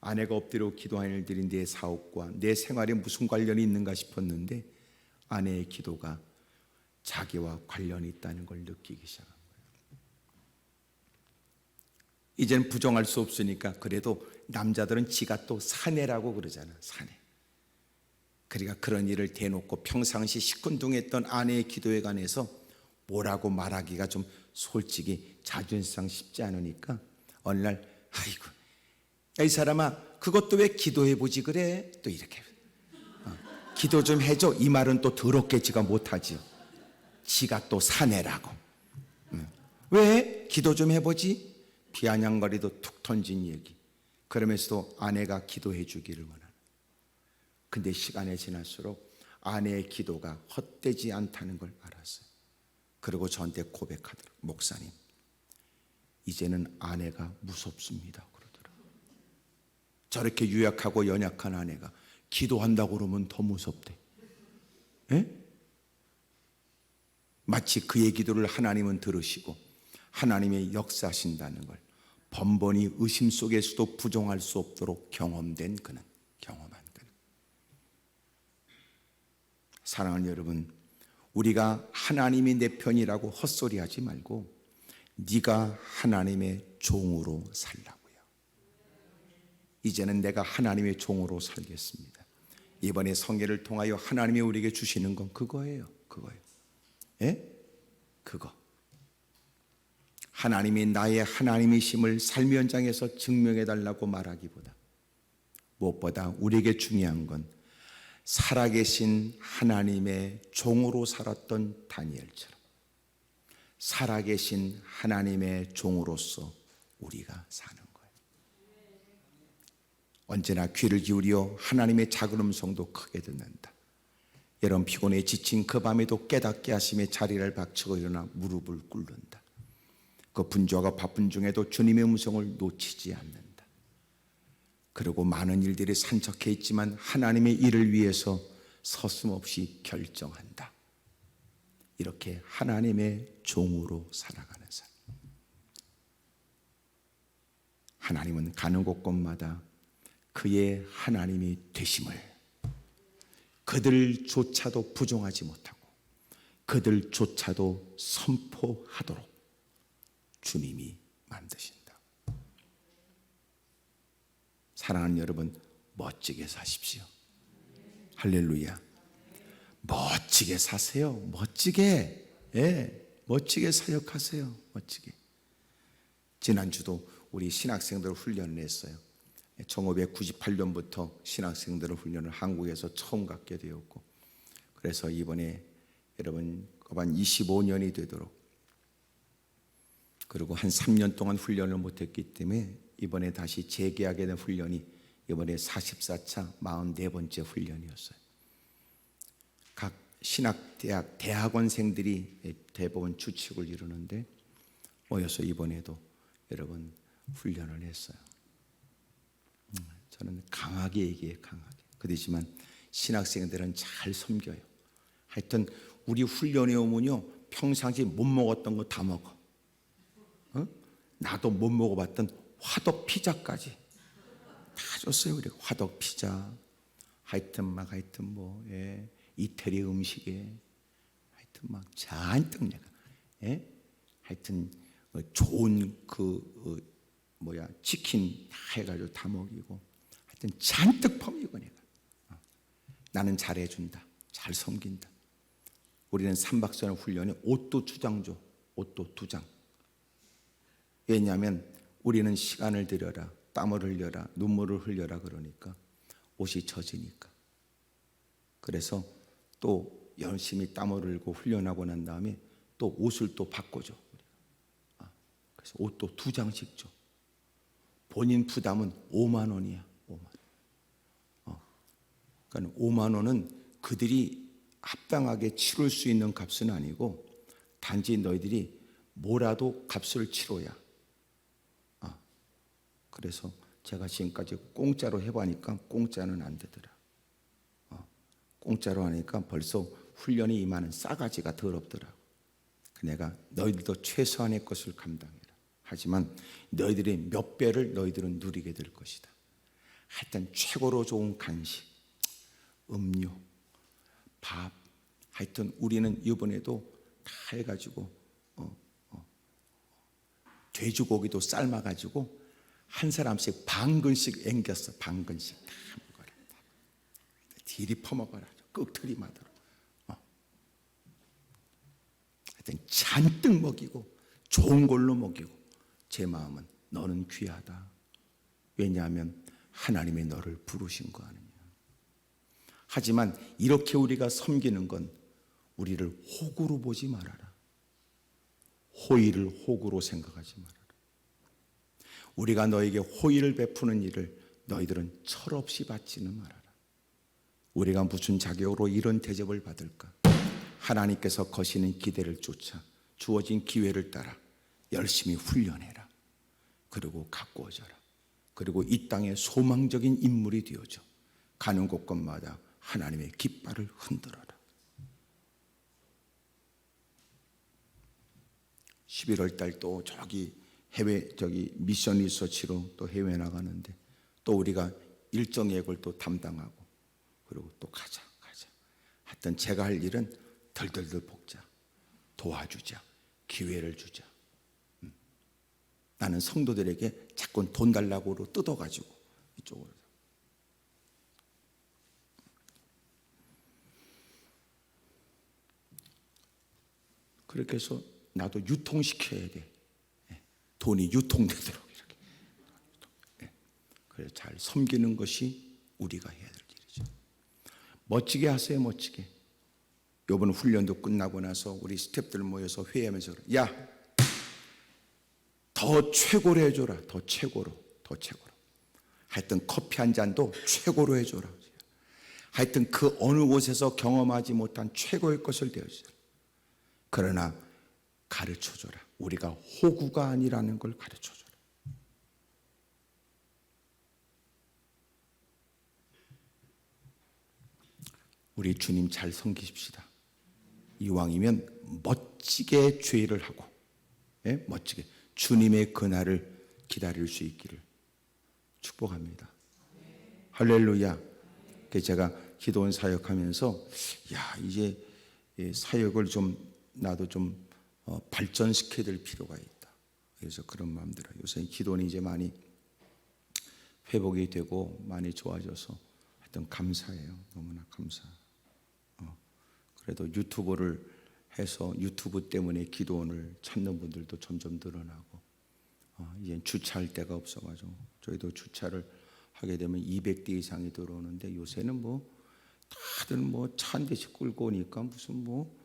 아내가 엎드려 기도하는 일들이 내 사업과 내 생활에 무슨 관련이 있는가 싶었는데 아내의 기도가 자기와 관련이 있다는 걸 느끼기 시작한 거예요. 이제는 부정할 수 없으니까 그래도 남자들은 지가 또 사내라고 그러잖아. 사내. 그러니까 그런 일을 대놓고 평상시 시큰둥했던 아내의 기도에 관해서 뭐라고 말하기가 좀 솔직히 자존심 쉽지 않으니까 어느 날 아이고 야, 이 사람아 그것도 왜 기도해보지 그래? 또 이렇게 기도 좀 해줘. 이 말은 또 더럽게 지가 못하지요. 지가 또 사내라고. 왜? 기도 좀 해보지? 비아냥거리도 툭 던진 얘기. 그러면서도 아내가 기도해 주기를 원하는. 근데 시간이 지날수록 아내의 기도가 헛되지 않다는 걸 알았어요. 그리고 저한테 고백하더라고요. 목사님, 이제는 아내가 무섭습니다. 그러더라고요. 저렇게 유약하고 연약한 아내가 기도한다고 그러면 더 무섭대. 에? 마치 그의 기도를 하나님은 들으시고 하나님의 역사하신다는 걸 번번이 의심 속에서도 부정할 수 없도록 경험한 그는. 사랑하는 여러분, 우리가 하나님이 내 편이라고 헛소리하지 말고 네가 하나님의 종으로 살라고요. 이제는 내가 하나님의 종으로 살겠습니다. 이번에 성례를 통하여 하나님이 우리에게 주시는 건 그거예요. 예? 그거. 하나님이 나의 하나님이심을 삶의 현장에서 증명해달라고 말하기보다 무엇보다 우리에게 중요한 건 살아계신 하나님의 종으로 살았던 다니엘처럼 살아계신 하나님의 종으로서 우리가 사는 거예요. 언제나 귀를 기울여 하나님의 작은 음성도 크게 듣는다. 여러분 피곤해 지친 그 밤에도 깨닫게 하심에 자리를 박치고 일어나 무릎을 꿇는다. 그 분주하고 바쁜 중에도 주님의 음성을 놓치지 않는다. 그리고 많은 일들이 산적해 있지만 하나님의 일을 위해서 서슴없이 결정한다. 이렇게 하나님의 종으로 살아가는 삶. 하나님은 가는 곳곳마다 그의 하나님이 되심을 그들조차도 부정하지 못하고 그들조차도 선포하도록 주님이 만드신다. 사랑하는 여러분, 멋지게 사십시오. 할렐루야. 멋지게 사세요. 멋지게. 멋지게 사역하세요. 멋지게. 지난주도 우리 신학생들 훈련을 했어요. 1998년부터 신학생들 훈련을 한국에서 처음 갖게 되었고, 그래서 이번에 여러분 한 25년이 되도록, 그리고 한 3년 동안 훈련을 못했기 때문에 이번에 다시 재개하게 된 훈련이 이번에 44차 44번째 훈련이었어요. 각 신학대학 대학원생들이 대부분 주축을 이루는데 모여서 이번에도 여러분 훈련을 했어요. 저는 강하게 얘기해요. 강하게. 그렇지만 신학생들은 잘 섬겨요. 하여튼 우리 훈련에 오면요, 평상시 못 먹었던 거 다 먹어. 나도 못 먹어봤던 화덕 피자까지 다 줬어요. 우리 화덕 피자, 하여튼 이태리 음식에 하여튼 막 잔뜩 내가, 하여튼 좋은 치킨 다 해가지고 다 먹이고, 하여튼 잔뜩 퍼먹이고 내가. 나는 잘해준다, 잘 섬긴다. 우리는 3박 4일 훈련에 옷도 2장 줘. 옷도 2장. 왜냐하면 우리는 시간을 들여라, 땀을 흘려라, 눈물을 흘려라 그러니까 옷이 젖으니까. 그래서 또 열심히 땀을 흘리고 훈련하고 난 다음에 또 옷을 또 바꿔줘. 그래서 옷도 2장씩 줘. 본인 부담은 5만 원이야. 5만 원. 그러니까 5만 원은 그들이 합당하게 치룰 수 있는 값은 아니고, 단지 너희들이 뭐라도 값을 치러야. 그래서 제가 지금까지 공짜로 해보니까 공짜는 안 되더라. 공짜로 하니까 벌써 훈련이 임하는 싸가지가 더럽더라고. 내가 너희들도 최소한의 것을 감당해라. 하지만 너희들의 몇 배를 너희들은 누리게 될 것이다. 하여튼 최고로 좋은 간식, 음료, 밥, 하여튼 우리는 이번에도 다 해가지고 돼지고기도 삶아가지고 한 사람씩 반근씩 앵겼어. 반근씩 다 먹어라. 딜이 퍼먹어라. 끄트리 마더라. 하여튼 잔뜩 먹이고 좋은 걸로 먹이고, 제 마음은 너는 귀하다. 왜냐하면 하나님이 너를 부르신 거 아니냐. 하지만 이렇게 우리가 섬기는 건 우리를 호구로 보지 말아라. 호의를 호구로 생각하지 말아라. 우리가 너에게 호의를 베푸는 일을 너희들은 철없이 받지는 말아라. 우리가 무슨 자격으로 이런 대접을 받을까? 하나님께서 거시는 기대를 쫓아 주어진 기회를 따라 열심히 훈련해라. 그리고 가꾸어져라. 그리고 이 땅에 소망적인 인물이 되어져 가는 곳곳마다 하나님의 깃발을 흔들어라. 11월 달 또 미션 리서치로 또 해외 나가는데 또 우리가 일정액을 또 담당하고, 그리고 또 가자. 하여튼 제가 할 일은 덜덜덜 볶자, 도와주자, 기회를 주자. 나는 성도들에게 자꾸 돈 달라고 뜯어가지고 이쪽으로. 그렇게 해서 나도 유통시켜야 돼. 돈이 유통되도록 이렇게. 그래서 잘 섬기는 것이 우리가 해야 될 일이죠. 멋지게 하세요. 멋지게. 이번 훈련도 끝나고 나서 우리 스태프들 모여서 회의하면서, 야, 더 최고로 해줘라. 더 최고로. 하여튼 커피 한 잔도 최고로 해줘라. 하여튼 그 어느 곳에서 경험하지 못한 최고의 것을 되어주라. 그러나 가르쳐줘라. 우리가 호구가 아니라는 걸 가르쳐줘라. 우리 주님 잘 섬기십시다. 이왕이면 멋지게 죄를 하고, 멋지게 주님의 그날을 기다릴 수 있기를 축복합니다. 할렐루야. 제가 기도원 사역하면서 이제 사역을 좀 나도 좀 발전시켜야 될 필요가 있다. 그래서 그런 마음 들어요. 요새 기도는 이제 많이 회복이 되고 많이 좋아져서 하여튼 감사해요. 너무나 감사. 그래도 유튜브를 해서 유튜브 때문에 기도원을 찾는 분들도 점점 늘어나고 이제 주차할 데가 없어가지고 저희도 주차를 하게 되면 200대 이상이 들어오는데 요새는 뭐 다들 뭐 차 한 대씩 끌고 오니까 무슨 뭐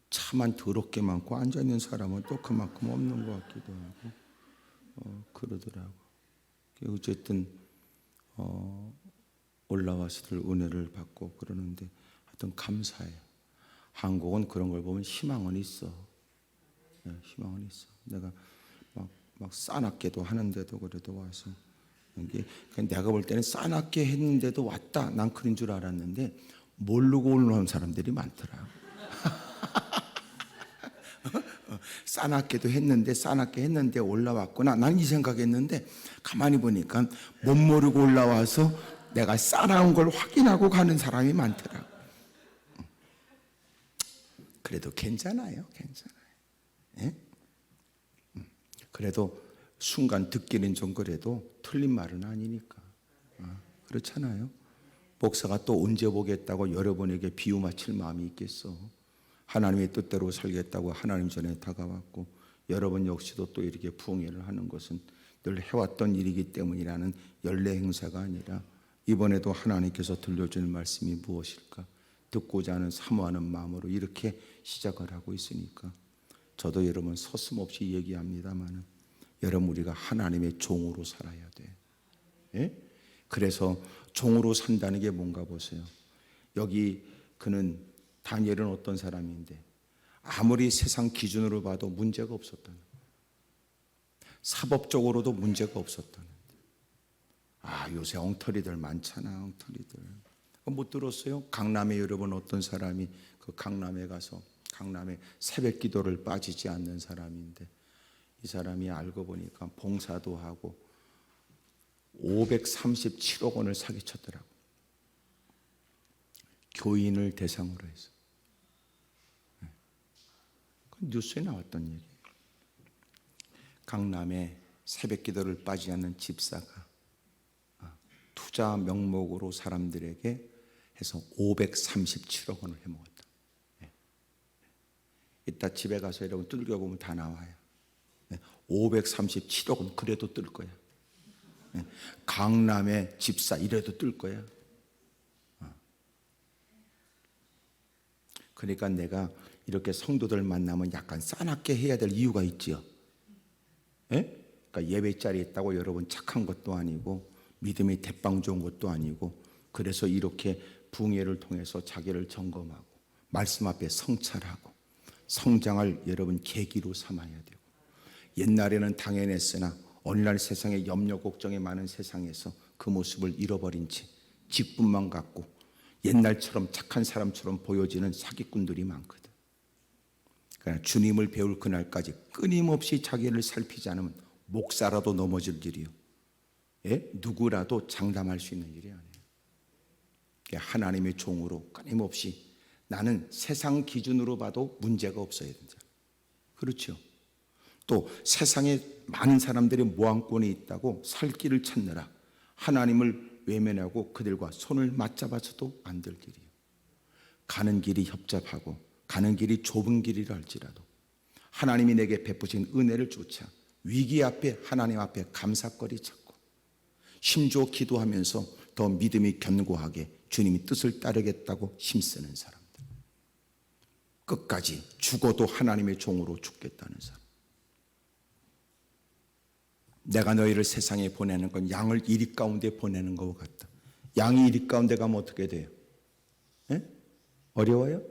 차만 더럽게 많고 앉아있는 사람은 또 그만큼 없는 것 같기도 하고 그러더라고. 어쨌든 올라와서들 은혜를 받고 그러는데 하여튼 감사해요. 한국은 그런 걸 보면 희망은 있어. 희망은 있어. 내가 막 싸납게도 하는데도 그래도 와서 이게 내가 볼 때는 싸납게 했는데도 왔다. 난 그런 줄 알았는데 모르고 올라온 사람들이 많더라. 싸납게 했는데 올라왔구나. 난 이 생각했는데 가만히 보니까 못 모르고 올라와서 내가 싸나운 걸 확인하고 가는 사람이 많더라. 그래도 괜찮아요. 예? 그래도 순간 듣기는 좀 그래도 틀린 말은 아니니까. 그렇잖아요. 목사가 또 언제 보겠다고 여러분에게 비유 맞힐 마음이 있겠어. 하나님의 뜻대로 살겠다고 하나님 전에 다가왔고 여러분 역시도 또 이렇게 부흥회를 하는 것은 늘 해왔던 일이기 때문이라는 연례 행사가 아니라 이번에도 하나님께서 들려주는 말씀이 무엇일까 듣고자 하는 사모하는 마음으로 이렇게 시작을 하고 있으니까 저도 여러분 서슴없이 얘기합니다만 여러분 우리가 하나님의 종으로 살아야 돼. 예? 그래서 종으로 산다는 게 뭔가 보세요. 여기 그는 다니엘은 어떤 사람인데 아무리 세상 기준으로 봐도 문제가 없었다는 거예요. 사법적으로도 문제가 없었다는 거예요. 요새 엉터리들 많잖아. 엉터리들 못 들었어요? 강남에 여러분 어떤 사람이 그 강남에 가서 강남에 새벽 기도를 빠지지 않는 사람인데 이 사람이 알고 보니까 봉사도 하고 537억 원을 사기쳤더라고. 교인을 대상으로 해서. 뉴스에 나왔던 얘기. 강남에 새벽 기도를 빠지지 않는 집사가 투자 명목으로 사람들에게 해서 537억 원을 해먹었다. 이따 집에 가서 여러분 뚫겨보면 다 나와요. 537억 원 그래도 뜰 거야. 강남의 집사 이래도 뜰 거야. 그러니까 내가 이렇게 성도들 만나면 약간 싸납게 해야 될 이유가 있지요. 그러니까 예배 자리에 있다고 여러분 착한 것도 아니고 믿음이 대빵 좋은 것도 아니고 그래서 이렇게 부흥회를 통해서 자기를 점검하고 말씀 앞에 성찰하고 성장할 여러분 계기로 삼아야 되고 옛날에는 당연했으나 오늘날 세상에 염려 걱정이 많은 세상에서 그 모습을 잃어버린 채 직분만 갖고 옛날처럼 착한 사람처럼 보여지는 사기꾼들이 많거든. 그러니까 주님을 배울 그날까지 끊임없이 자기를 살피지 않으면 목사라도 넘어질 일이요. 누구라도 장담할 수 있는 일이 아니에요. 하나님의 종으로 끊임없이 나는 세상 기준으로 봐도 문제가 없어야 된다. 그렇죠. 또 세상에 많은 사람들이 모함권이 있다고 살 길을 찾느라 하나님을 외면하고 그들과 손을 맞잡아서도 안 될 길이에요. 가는 길이 협잡하고 가는 길이 좁은 길이라 할지라도 하나님이 내게 베푸신 은혜를 쫓아 위기 앞에 하나님 앞에 감사거리 찾고 힘줘 기도하면서 더 믿음이 견고하게 주님의 뜻을 따르겠다고 힘쓰는 사람들, 끝까지 죽어도 하나님의 종으로 죽겠다는 사람. 내가 너희를 세상에 보내는 건 양을 이리 가운데 보내는 것 같다. 양이 이리 가운데 가면 어떻게 돼요? 어려워요?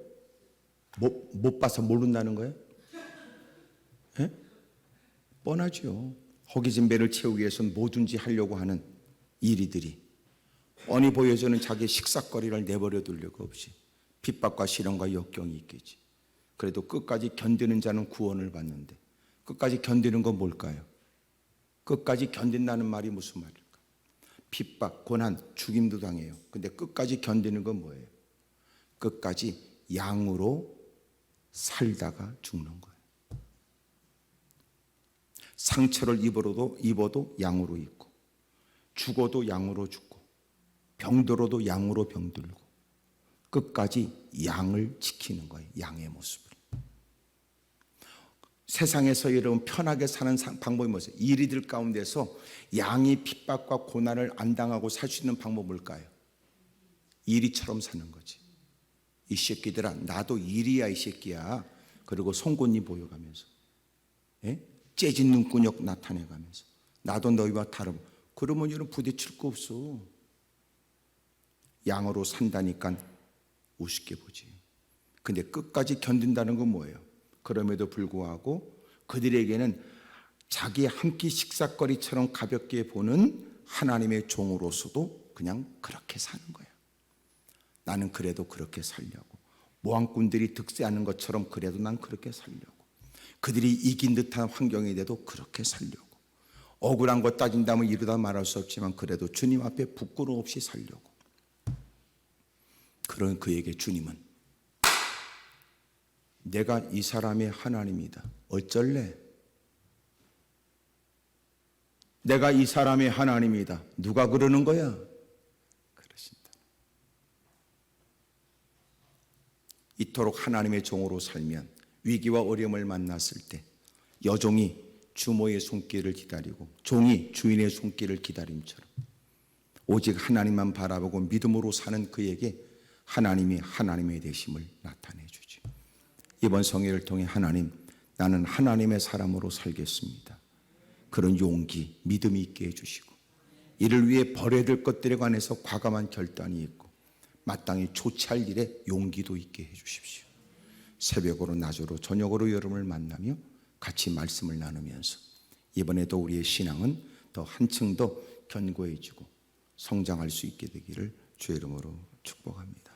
못 봐서 모른다는 거예요? 뻔하죠. 허기진 배를 채우기 위해서는 뭐든지 하려고 하는 이리들이 뻔히 보여주는 자기 식사거리를 내버려 두려고 없이 핍박과 시련과 역경이 있겠지. 그래도 끝까지 견디는 자는 구원을 받는데 끝까지 견디는 건 뭘까요? 끝까지 견딘다는 말이 무슨 말일까? 핍박, 고난, 죽임도 당해요. 근데 끝까지 견디는 건 뭐예요? 끝까지 양으로 살다가 죽는 거예요. 상처를 입어도 양으로 입고, 죽어도 양으로 죽고, 병들어도 양으로 병들고, 끝까지 양을 지키는 거예요. 양의 모습을. 세상에서 여러분 편하게 사는 방법이 뭐예요? 이리들 가운데서 양이 핍박과 고난을 안 당하고 살 수 있는 방법은 뭘까요? 이리처럼 사는 거지. 이 새끼들아, 나도 이리야 이 새끼야. 그리고 송곳니 보여가면서, 예? 째진 눈구녕 나타내가면서, 나도 너희와 다름. 그러면 여러분 부딪힐 거 없어. 양으로 산다니까 우습게 보지. 근데 끝까지 견딘다는 건 뭐예요? 그럼에도 불구하고 그들에게는 자기 한 끼 식사거리처럼 가볍게 보는 하나님의 종으로서도 그냥 그렇게 사는 거야. 나는 그래도 그렇게 살려고. 모함꾼들이 득세하는 것처럼 그래도 난 그렇게 살려고. 그들이 이긴 듯한 환경이 돼도 그렇게 살려고. 억울한 거 따진다면 이루다 말할 수 없지만 그래도 주님 앞에 부끄러움 없이 살려고. 그런 그에게 주님은 내가 이 사람의 하나님이다. 어쩔래? 내가 이 사람의 하나님이다. 누가 그러는 거야? 그러신다. 이토록 하나님의 종으로 살면 위기와 어려움을 만났을 때 여종이 주모의 손길을 기다리고 종이 주인의 손길을 기다림처럼 오직 하나님만 바라보고 믿음으로 사는 그에게 하나님이 하나님의 되심을 나타내 주지. 이번 성회를 통해 하나님, 나는 하나님의 사람으로 살겠습니다. 그런 용기, 믿음이 있게 해주시고 이를 위해 버려야 될 것들에 관해서 과감한 결단이 있고 마땅히 조치할 일에 용기도 있게 해주십시오. 새벽으로 낮으로 저녁으로 여러분을 만나며 같이 말씀을 나누면서 이번에도 우리의 신앙은 더 한층 더 견고해지고 성장할 수 있게 되기를 주의 이름으로 축복합니다.